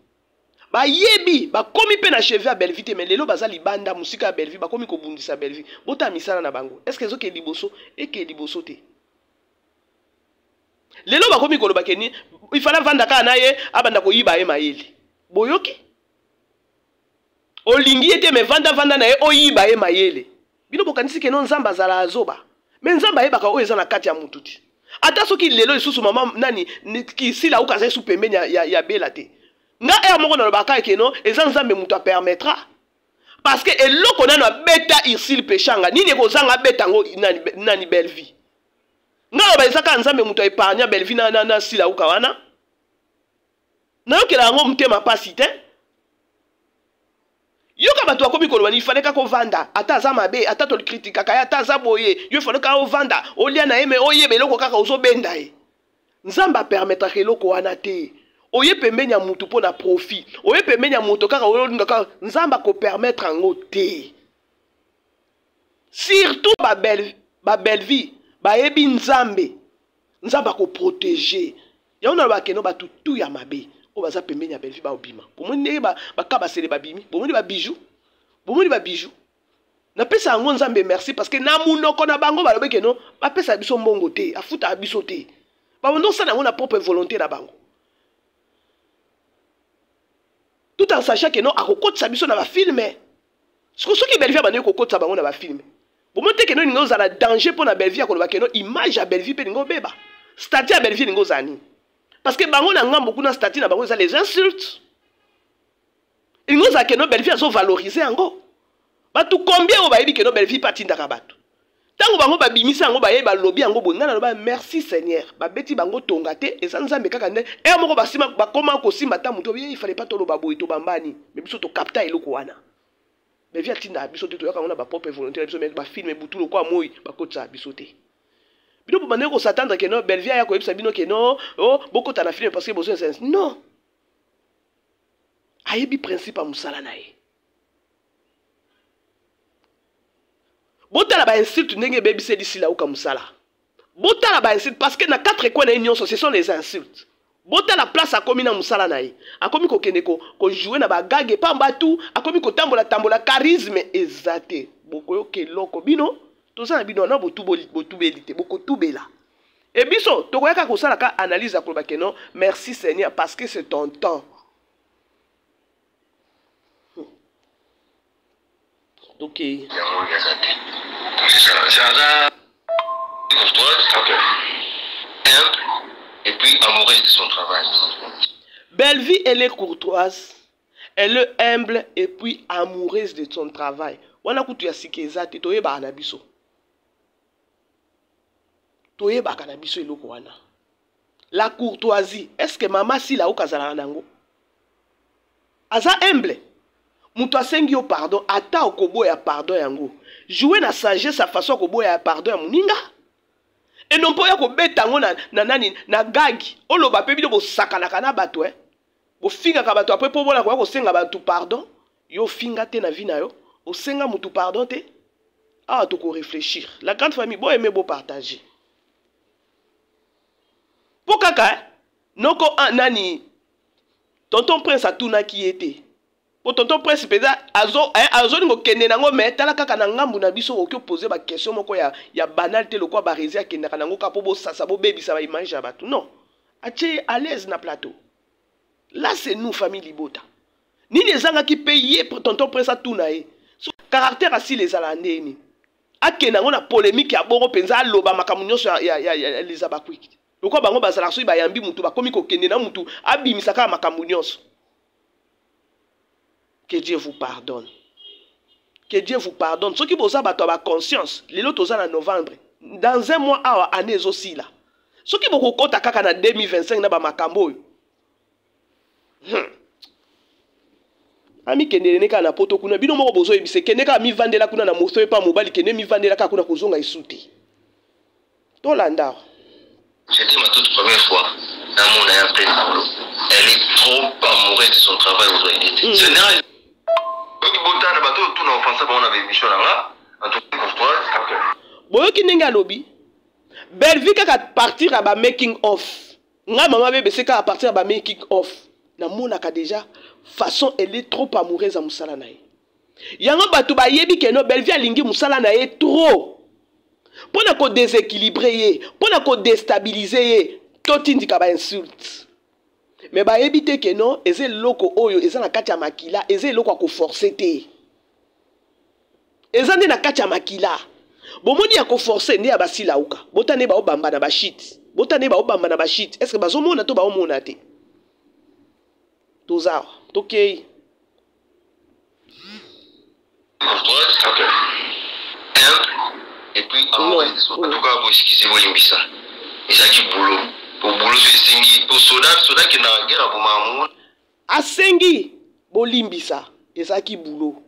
Ba yebi, ba komi pe na cheveux à Belvi te, mais lelo baza libanda musika à Belvi, ba komi ko bundisa Belvi. Bota misala na bango. Est-ce que zo ke liboso et ke liboso te? Lelo ba komi ko loba keni, il fallait vendre ka na ye, abanda ko yiba ye mayele. Boyoki? Olingi ete me vanda na ye o yiba ye mayele. Bino bokanisi ke non nzamba zala azoba. Mais nzamba ye baka o eza na kati ya mututi. Ata soki lelo isusu mama nani ki sila ukaza su pembeni ya bela te. Nga moko na lobaka ke no eza nzambe mutu a permettra. Parce que eloko nano beta irsil pechanga nini kozanga beta ngo nani Belvi. Nga ba ezaka nzambe mutu a épargner Belvi na sila uka wana. Na yokela ngo mutema pasi te. Yoka bato akomi kolobani il fallait kako vanda ata za mabe ata to critique kaya ata za boye yo fallait ka vanda olia na eme oyebe loko kaka ozobenda e nzamba permettre ke loko wana te oye pembeni ya mutu pona profit oye pembeni ya mutu kaka olonga ka nzamba ko permettre ngo te surtout ba Belvi ba yebi nzambe ko protéger ya ona ba keno ba tutu ya mabe. Baza pembeni ya Belvi ba obima. Bomoni ba kaba sele ba bimi. Bomoni ba bijou. Bomoni ba bijou. Na pesa ngo nzambe merci parce que na munoko na bango ba lobeke no ba pesa biso mbongo te, afuta biso te. Ba ndo sana ngo na propre volonté na bango. Tout en sachant que non akokotsa biso na ba filmer. Soki Belvi ba ne kokotsa bango na ba filmer. Bomoni te que no ngo za la danger pour na Belvi akoloba que no image ya Belvi pe ngo beba. Statut ya Belvi ngo zani. Parce que bango na ngam beaucoup na statut na bango ça les insultes. Ils nous a que no Belvi azo valoriser ango. Ba tu combien o ba yebi que no Belvi patinda ka bato. Tango bango babimisa yango baye balobi yango bonga na loba merci Seigneur. Ba beti bango tongate eza nzambe kaka nde. E moko basima bakoma ko simba ta muto il fallait pas tolo baboyi to bambani. Mais biso to capta eloko wana. Mais via tinda biso te to yaka ngona ba propre volonté biso mais ba film butu loko amoyi ba kotsa biso te. Bino pour ko s'attendre que non Belvia ya ko yebisa bino que non oh boko ta na film parce que besoin sens. Non. Ayebi principe a musala na ye. Botala ba insulte ndenge baby se d'ici là ou comme ça là. Botala ba insulte parce que na quatre coins de l'union ce sont les insultes. Botala place a commis na musala na ye. A commis ko kende ko jouer na ba gage pa mbatu, a commis ko tambola charisme exacté. Boko yo ke loko bino, to ça bino na botu belité, boko tubela. Et biso to koyaka ko sala ka analyse a ko ba ke non, merci Seigneur parce que c'est ton temps. Ok. Et puis amoureuse de son travail. Belle-Vie, elle est courtoise, elle est humble et puis amoureuse de son travail. Wana kutu ya sikezate toyeba anabiso. Toyeba kanabiso eloko wana. La courtoisie, est-ce que maman si la okazala nango? Aza humble. Mutu asengi yo pardon, ata okobo ya pardon yango. Jouer na sagesse à façon kobo ya pardon ya muninga. Et non pas ya ko betango na gagi. Oloba pe bino bo sakana kana bato Bo finga ka bato après po bona ko senga bato pardon. Yo finga te na vie na yo. O senga mutu pardon te. Ah to ko réfléchir. La grande famille bo aimer bo partager. Po kaka noko nani tonton prince atuna ki était. Pour tonton prince peza azo ngo kende nango mais tala kaka na ngambu na biso okyo poser ba question moko ya banalité le quoi ba résia kende kana ngo ka po bo sasa bo baby ça va image ya batu non ache à l'aise na plateau là c'est nous famille Libota ni les anga qui payer pour tonton prince atuna e so caractère asi les alandeni akenda ngo na polémique ya boro penza loba makamunyoso ya Elizabeth le quoi bango bazala so ba yambi mutu ba komi ko kende na mutu abimisa ka makamunyoso. Que Dieu vous pardonne. Que Dieu vous pardonne. Ceux qui vous ont battu à conscience, les autres en novembre, dans un mois, année aussi là. Ceux qui vous ont compté en 2025, na ba makambo. Ami kende neka na poto kuna bino moko bozo ebise kende ka mi vandela kuna na moso pa mobali kende mi vandela ka kuna kozonga isuti. To landa. C'était ma toute première fois dans mon appel. Elle est trop amoureuse de son travail aujourd'hui. Ce n'est Boyoki ndenge alobi Belle-Vie kaka partir à ba making off nga mama bébé c'est à partir à ba making off na monaka déjà façon elle est trop amoureuse à musala na ye yango batu ba yebi ke no Belle-Vie alingi musala na ye trop pona ko déséquilibrer ye pona ko déstabiliser ye totindika ba insulte. Mais ba ebite que non, eze loko oyo, eza na kati ya makila, eze loko ko forcer te. Eza na kati ya makila. Bomoni ya ko forcer ne ya basila uka. Botane ba obamba na ba shit. Botane ba obamba na ba shit. Est-ce que bazomona to ba omona te? Toza, tokei. Et puis en tout cas vous excusez-moi limbisa. Ezaki boulot. Pour boulot sengi pour soda qui na guerre pour mamu asengi bolimbisa ezaki boulot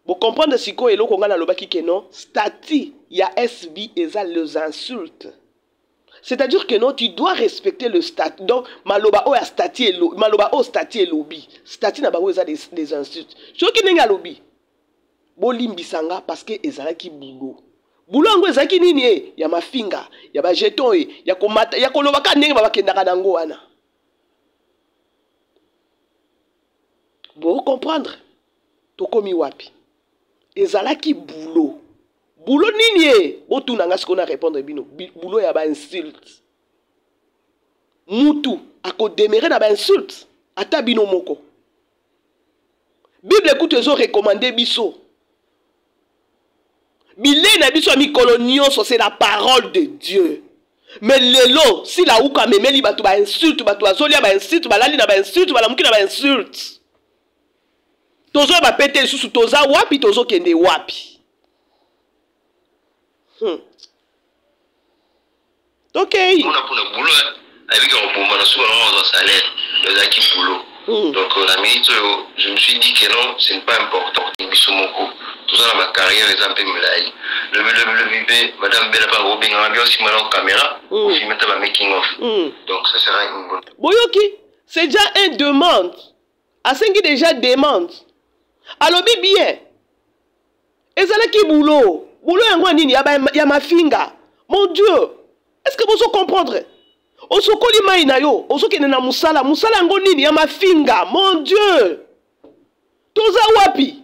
bo comprendre siko eloko ngana lobaki ke non statut ya SB eza les insultes, c'est-à-dire que non tu dois respecter le statut. Donc maloba o ya statut maloba o statut lobby statut na bango eza des insultes soki ninga lobby bolimbisanga parce que ezalaki boulot. Boulot ngo ezaki nini ya mafinga ya ba jeton ya komata ya koloba ka ndenge babakendaka nango wana. Bon comprendre tokomi wapi ezalaki boulot. Boulot nini otuna nga sikona répondre bino boulot ya ba insulte. Mutu ako démérer na ba insulte ata bino moko. Bible écoute ezo recommander biso. Bilena biso mi colonioso, c'est la parole de Dieu. Mais lelo si la uka memeli batu ba insulte batu azolia ba insulte balali na ba insulte balamuki na ba insulte. Tozo ba pété sous toza wapi tozo kende wapi. Ok. On a pour le boulot, avec un bon manasou, on a un salaire, le zaki boulot. Donc la minute, je me suis dit que non, ce n'est pas important. Tout ça dans ma carrière, les un peu me le VP, Madame Bella pas Robin, on a bien aussi maintenant caméra, pour filmer ma making of. Donc ça sera une bonne. Boyoki, c'est déjà une demande. À 5 déjà demande. Alors bien. Et ça là qui boulot. Boulot y a ma finga. Mon Dieu. Est-ce que vous comprenez? Osokoli maina yo, osokene na musala, musala ngo nini ya mafinga, mon Dieu. Toza wapi?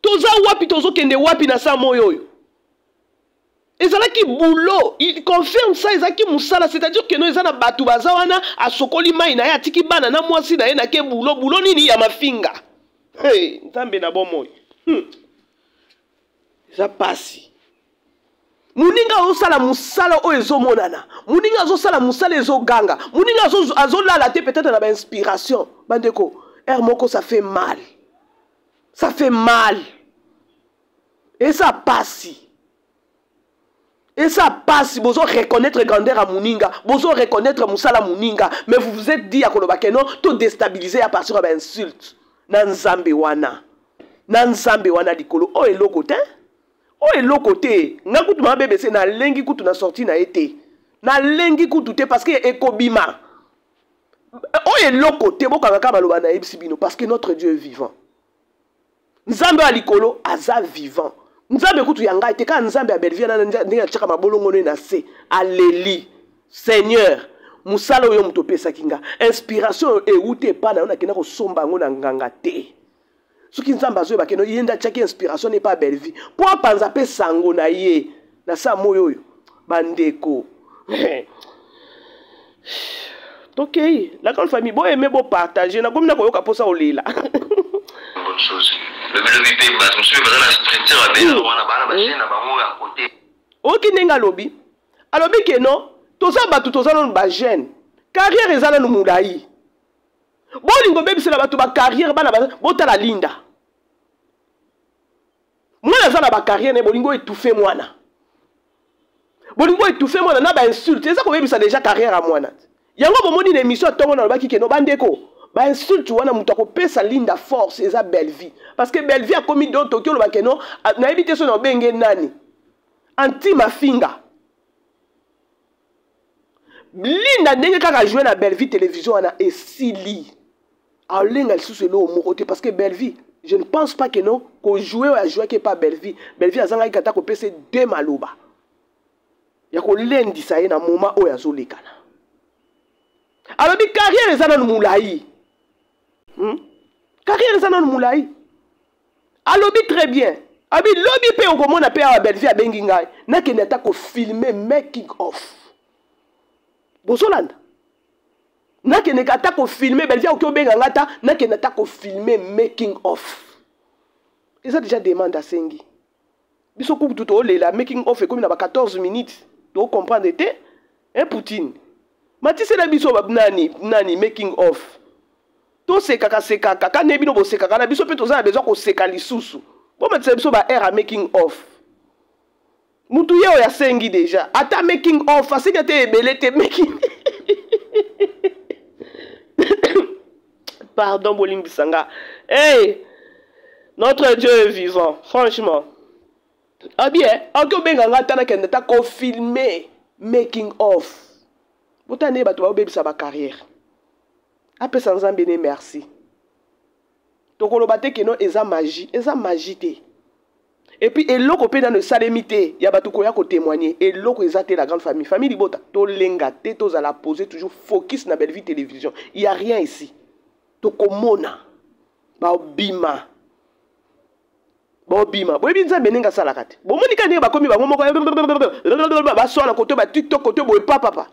Toza wapi tozokende wapi na sa moyo yo. Ezalaki boulot, il confirme ça, ezalaki musala, c'est-à-dire que nous ezana batu bazawana asokoli maina ya tiki bana na mwasi na ye na ke boulot, boulot nini ya mafinga. Hey, nzambe na bomoy. Ça passe. Muninga osala musala o ezomonana. Muninga osala musala ezoganga. Muninga azolala te peut-être na ba inspiration. Bandeko, moko ça fait mal. Ça fait mal. Et ça passe. Et ça passe. Vous reconnaître grandeur à Muninga. Vous reconnaître musala Muninga. Mais vous vous êtes dit à Kolobake non, tout déstabiliser à partir de l'insulte. Nanzambe wana. Nanzambe wana dikolo. Oh eloko te. Oh eloko te. Nga kutu ma bébé c'est na lengi kutu na sorti na été. Na lengi kutu te parce que ekobima. Oh eloko te boka ngaka maloba na ebisibino parce que notre Dieu est vivant. Nzambe alikolo aza vivant. Nzambe kutu yanga te ka nzambe a Belleville na ndinga chaka mabolongo na se. Aleli. Seigneur, musala oyo mutopesa kinga. Inspiration e ute pa na ona kena ko somba ngo na nganga te. Ce qui nous a besoin de yenda tchaki inspiration n'est pas belle vie. Pour panza pe sango na ye na sa moyo bandeko. Ok, la grande famille bon aimer bon partager na comme na koyoka posa olela. Bonne chose. Le BP bah monsieur bazana la structure a bien wana bana ba chaîne na bango à côté. Ok nenga lobi. Alobi ke non, toza batu toza non ba jeune. Carrière ezala no mulayi. Bolingo bébé c'est la batu ba carrière bana bota la linda. Mwana za na ba carrière ne bolingo étouffé mwana. Bolingo étouffé mwana na ba insulte. Eza ko bébé ça déjà carrière à mwana. Yango bomoni na émission tongo na ba kike no bandeko. Ba insulte wana mutu ko pesa linda force eza belle vie. Parce que belle vie a commis don Tokyo lo ba keno na ebité so na benge nani. Anti ma finga. Linda ndenge kaka jouer na belle vie télévision wana esili. Alenga lisusu lo mo côté parce que Belleville je ne pense pas que non qu'on jouer à jouer qui pas Belleville Belleville azanga ikata ko pese de maloba ya ko lendi sa na moment o ya zolekana alors bi carrière ezana no mulai carrière ezana no mulai alors bi très bien abi lobi pe ko mona pe a Belleville abengi ngai na ke nata ko filmer making of bozolanda nake ne kata ko filmer Belleville au benga ngata nake nata ko filmer making of. Et ça déjà demande à Sengi. Biso coupe tout au la making of et comme il a 14 minutes. Tu comprendre te hein Poutine. Mati c'est la biso nani making of. To seka kaka ne bino bo seka kana biso pe to za besoin ko seka lisusu. Bon mati biso ba air à making of. Mutu ye ya Sengi déjà. Ata making of parce que te ebele te making. Pardon, Bolim Bissanga. Hey, notre Dieu est vivant, franchement. Ah bien, encore bien, on a tant filmé making of. Vous t'en êtes battu, vous sa carrière. Après sans en béné, merci. Donc on a que non, eza magie, té. Et puis et l'autre dans le salémité, il y a battu koya ko témoigner. Et l'autre ezate la grande famille, famille libota, to lenga, to za la poser toujours focus na Belleville télévision. Il y a rien ici. Tokomona ba obima boyebi nzambe nenga sala kati bomoni ka ndenge bakomi bango moko basoa na koto ba TikTok koto boye papa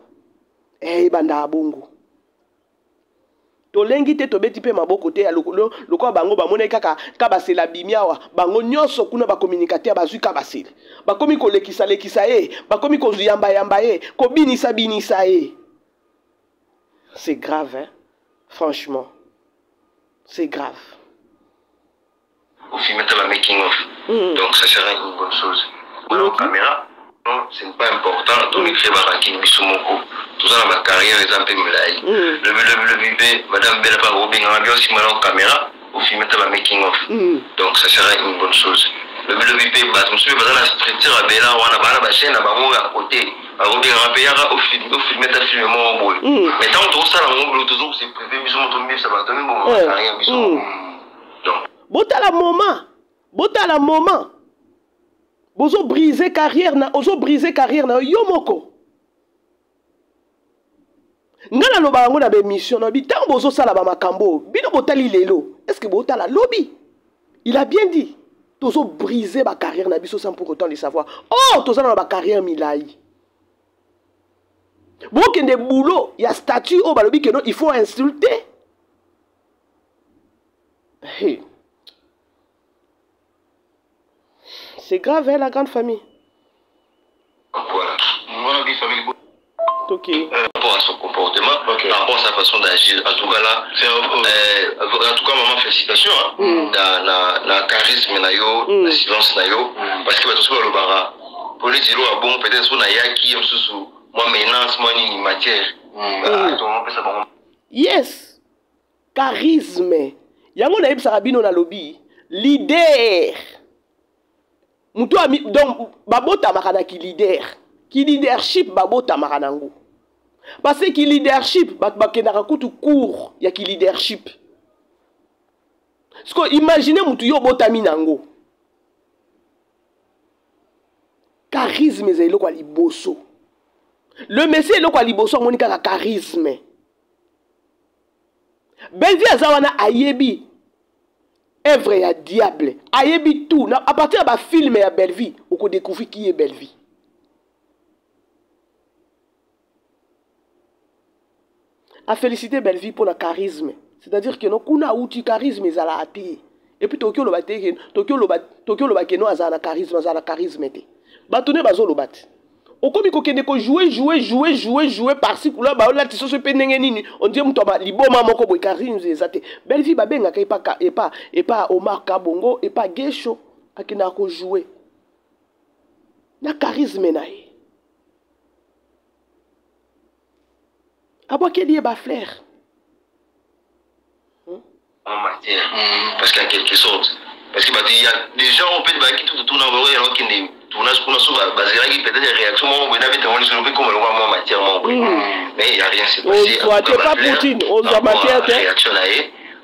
banda bongo tolengi te tobeti pe maboko te ya lokwa bango bamona kaka ka basela bimiawa bango nyonso kuna ba communicateur bazui ka basela bakomi ko lekisa bakomi ko yamba ko binisa c'est grave hein franchement. C'est grave. Au film de la making of. Donc ça sera une bonne chose. la caméra. Non, ce n'est pas important. Donc, il fait Barakine Bisumoko. Tout ça dans ma carrière, les ampés Moulaï. Le bébé, Madame Bella Robin, on a bien aussi maintenant caméra, au film de la making of. Donc, ça sera une bonne chose. Le bébé, je me suis dit, la structure à Bella, on a la chaîne à côté. Robin a payé au film de la film. Mais tant que ça, c'est privé, ça va donner mon carrière. Donc, Bota la moment. Bozo briser carrière na yomoko. Ngana lo bango na be mission na bi tant bozo sala ba makambo bino botali lelo. Est-ce que bota la lobby? Il a bien dit. Tozo briser ba carrière na biso sans pour autant le savoir. Oh, tozo na ba carrière milai. Bon kende boulot, il y a statut au balobi que non, il faut insulter. Hey. C'est grave, hein, la grande famille. Voilà. Ok. Par rapport à son comportement, par rapport à sa façon d'agir. En tout cas, là, en tout cas, maman, félicitations. La charisme, la silence, parce que tout le bara. Pour les dire, bon, peut-être qu'on a yaki, moi, maintenance, moi, ni matière. Yes. Charisme. Yango na yebisa rabino na lobby. Leader. Donc, babota makana ki leader. Ki leadership babota makanango. Parce que ki leadership, bakena kutu cours ya ki leadership. Parce que imaginez mutu yo bota minango. Charisme zelo kwa liboso. Le monsieur lo kwa liboso monika ka charisme. Belvi azawana ayebi. Œuvre ya diable. Ayebi tout. À partir de la film ya Bellevie, on peut découvrir qui est Bellevie. A féliciter Bellevie pour le charisme. C'est-à-dire que nous avons outil charisme et à athée. Et puis Tokyo loba keno azana charisme, azana charisme te. Batone bazo lobat. Okomi kokende ko jouer par-ci pour là ba la tiso se penenge nini. On dit muto ba liboma moko boy charisme ezate. Bellevie ba benga et pas Omar Kabongo et pas Gesho akina ko jouer. Na charisme nae. Abo kedi ba flair. En matière. Parce qu'en quelque sorte, parce qu'il y a des gens on peut qui tout tourne en vrai alors qu'il est tournage pour nous basé là qui peut-être des réactions moi on avait demandé sur le comme le moi matière mais il y a rien c'est passé on soit pas Poutine on soit matière réaction là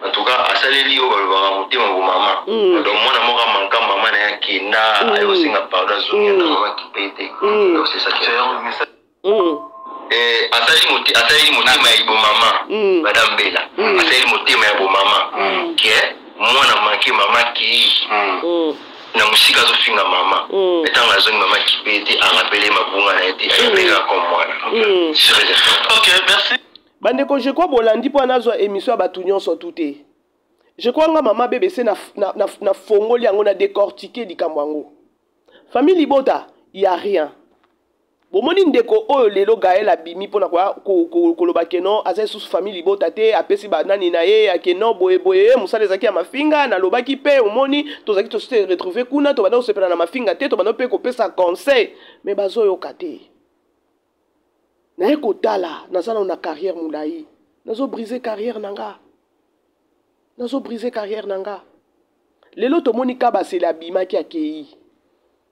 en tout cas à ça les lios va monter mon maman donc moi na moi manquant maman na qui na ayo singa pardon zone na maman qui pété donc c'est ça qui est un message asali motima ya ibo mama madame Bella asali motima ya bo mama qui est moi na manqué maman qui na musika zo finga mama etanga zone maman qui pété a rappelé ma bunga na été ayabeka comme moi OK merci bandeko je crois bolandi po nazo émission ba tout nyonso touté je crois nga mama BBC na fongoli yango na décortiquer likamwango famille Libota il y a rien. Bomoni ndeko oyo lelo Gaël abimi pona kwa koloba keno aza sous famille Libota te apesi banani na ye akeno boye musale zaki ya mafinga na lobaki pe omoni tozaki to se retrouver kuna to bana sepela na mafinga te to bana pe ko pesa conseil mais bazo yo kate na ekotala nazana na carrière mulayi nazo briser carrière nanga lelo to monika ba c'est l'abima qui akei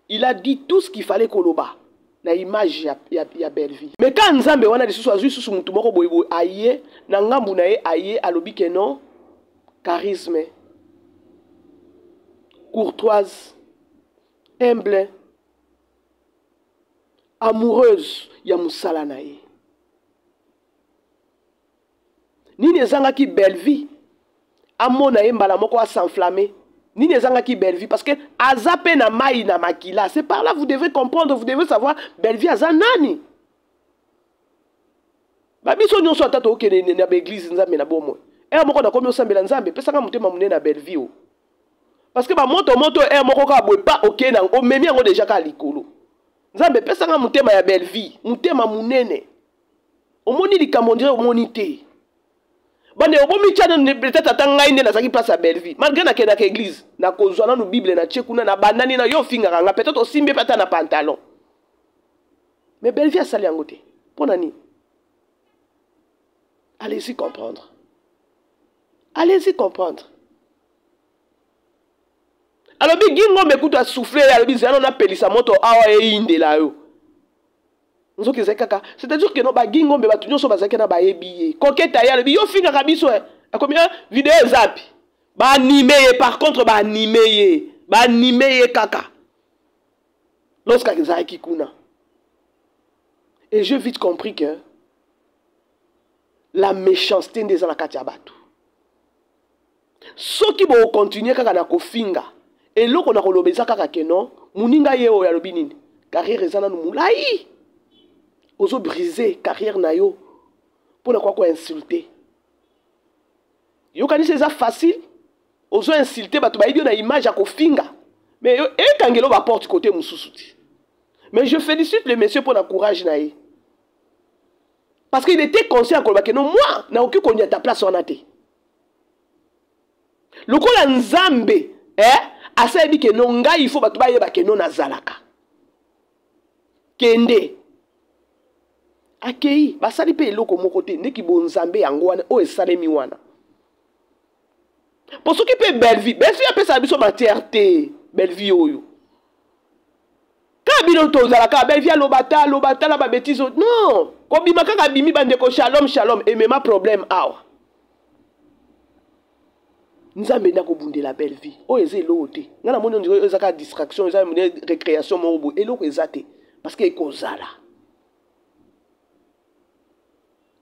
il a dit tout ce qu'il fallait koloba na image ya Bellevie. Mais quand Nzambe wana lisusu azui susu mutu moko boyeboy aye na ngambu na ye aye alobi ke non charisme courtoise humble amoureuse ya musala na ye nini ezangaki Bellevie amona ye mbala moko s'enflammer. Nini ezangaki Bellevie parce que azape na mai na makila. C'est par là vous devez comprendre, vous devez savoir Bellevie azanani. Babiso nyonso atato okene na église nzambe na bomo. Moko na komi osambela nzambe pesanga mutema munene na Bellevie o. Parce que ba moto moko ka boye pa okena o memi yango déjà ka likolo. Nzambe pesanga mutema ya Bellevie, mutema munene. Omoni likambo ndire omoni te. bande obomi tchana peut-être atanga inde na zaki place à Belleville malgré na kena église na kozwana no bible na tchekuna na banani na yo finga nga peut-être osimbe pata na pantalon mais Belleville asali yango te pona ni allez-y comprendre. Allez-y comprendre. Alors, Gingo m'écoute à souffler, on a peli sa moto, awa e inde la yo. C'est-à-dire que non, Gingo me batunyo so bazaki na ba ebiye. Koketa ya, yo finga kabiso, a combien vidéo zap. Ba animé, par contre, ba animé kaka. Lorsqu'à Zaki Kuna. Et j'ai vite compris que la méchanceté des Anakatiabatu. Ce qui vont continuer kaka na kofinga. Et là qu'on a kolobeza kaka keno, muninga yeo ya lobinini. Carrière ezana no mulai. Ozo briser carrière na yo. Pour ne quoi insulter. Yo kani c'est ça facile. Ozo insulter batu ba idio na image ya kofinga. Mais yo e kangelo ba porte côté mususuti. Mais je félicite le monsieur pour le courage na ye. Parce qu'il était conscient que non, moi, n'a aucun qu'on y a ta place en athée. Le coup la nzambe, asa ebi que non nga il faut batuba yeba que non nazalaka. Kende. Akei, basali pe eloko mokote ndeki bo nzambe yango wana o esalemi wana. Pour ceux qui peut Belleville, Belleville appelle ça biso maternité, Belleville oyo. Kabino tozalaka Belleville lobata la ba bêtise. Non. Kobima kaka bimi bandeko shalom shalom et même problème awa. Nzambe na ko bundela Belleville. O eze lote. Ngana moni on dirait ezaka distraction, ezaka moni récréation morbo eloko ezate parce que ekozala.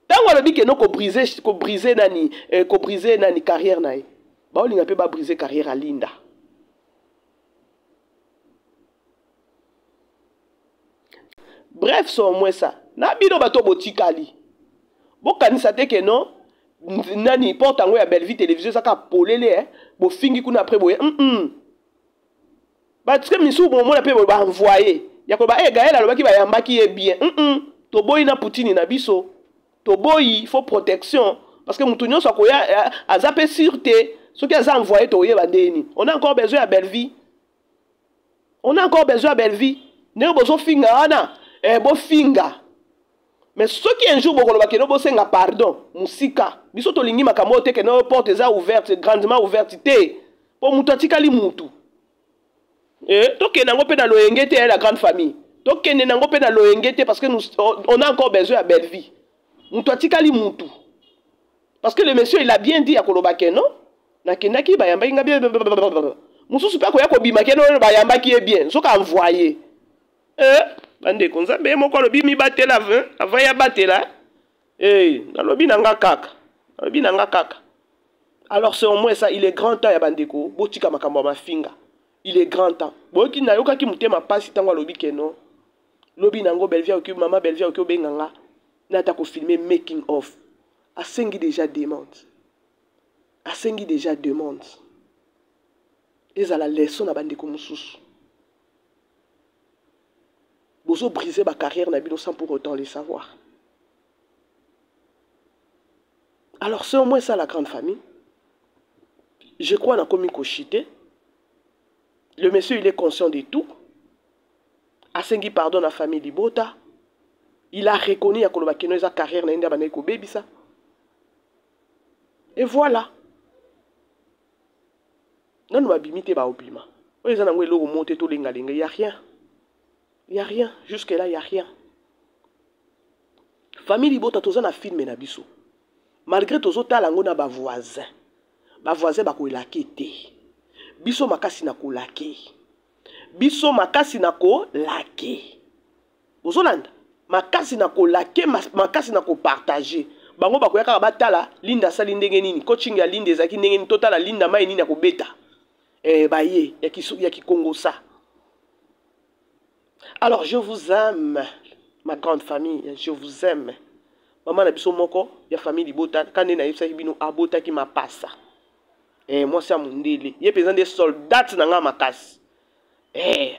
Tango lobi ke no ko briser nani carrière nae. Ba olinga pe ba briser carrière à Linda. Bref, c'est au moins ça. Na bino bato botikali. Bo kanisa te ke non nani porte ngo ya Belleville télévision ça ka polele bo fingi kuna après boye. Ba tske misu bo mona pe bo ba envoyer. Ya ko ba Gaël alobaki ba yambaki e bien. To boyi na Poutine na biso. To boyi faut protection parce que mutu nyonso akoya azape sûreté. Ce qui a envoyé to yeba ndeni. On a encore besoin à Belleville. On a encore besoin à Belleville. Ne bozo finga ana bo finga. Mais ceux qui un jour bokoloba no bosenga pardon, musika. Biso to lingi makambo te ke no porte za ouverte, grandement ouverte te. Po mutu atikali mutu. To ke nango pe na loyenge te la grande famille. To ke nango pe na loyenge te parce que on a encore besoin à Belleville. Mutu atikali mutu. Parce que le monsieur il a bien dit à koloba ke non. Na kenaki ba yamba inga bien. Musu super ko yako bima ke no ba yamba ki est bien. So ka envoyer. Bande konza be moko lobi mi batela avant ya batela nalobi nanga kaka alors c'est au moins ça il est grand temps ya bandeko botika makambo ma finga il est grand temps boki na yoka ki mutema pasi tango lobi keno lobi nango Belleville oki mama Belleville oki obenganga na ta ko filmer making of asengi déjà demande eza la leçon na bandeko mususu. Vous avez brisé ma carrière sans pour autant les savoir. Alors c'est au moins ça la grande famille. Je crois dans comme Koshite. Le monsieur il est conscient de tout. Asengi pardonne la famille Libota. Il a reconnu à Kolobakeno sa carrière na India baneko baby ça. Et voilà. Non nous abimité ba obima. Oyo za nango eloko monter to lenga lenga, y a rien. Il n'y a rien. Jusque-là, il n'y a rien. Famille Libota, tous na film na biso. Malgré tous autres lango na ba voisin. Ba voisin ba ko laki te. Biso makasi na ko laki. Biso makasi na ko laki. Bozolanda. Makasi na ko laki, makasi na ko partager. Bango ba ko yaka batala Linda sali ndenge nini. Coaching ya Linda ezaki ndenge nini totala Linda mai nini na ko beta. Ba ye ya ki Congo ça. Alors, je vous aime, ma grande famille, je vous aime. Maman na biso moko, ya famille Libota, quand na yebisa bino abota ki ma passa. Moi c'est mon ndele. Ye pesant des soldats na nga makasi.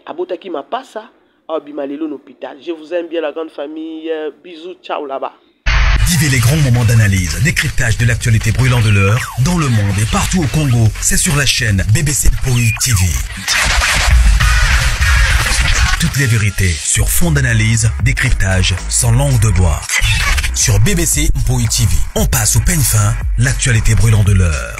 Abota ki ma passa, abima lelo l'hôpital. Je vous aime bien la grande famille. Bisous, ciao là-bas. Vivez les grands moments d'analyse, décryptage de l'actualité brûlante de l'heure, dans le monde et partout au Congo. C'est sur la chaîne BBC Mpoi TV. Toutes les vérités sur fond d'analyse, décryptage sans langue de bois. Sur BBC Mpoi TV, on passe au peigne fin, l'actualité brûlante de l'heure.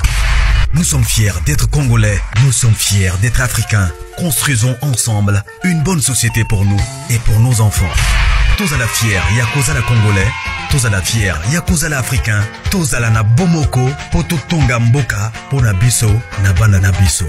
Nous sommes fiers d'être Congolais, nous sommes fiers d'être Africains. Construisons ensemble une bonne société pour nous et pour nos enfants. Tous à la fière, Yakozala Congolais, tous à la fière, Yakozala Africain, tous à la na bomoko, poto tonga mboka, pona biso, na bana na biso.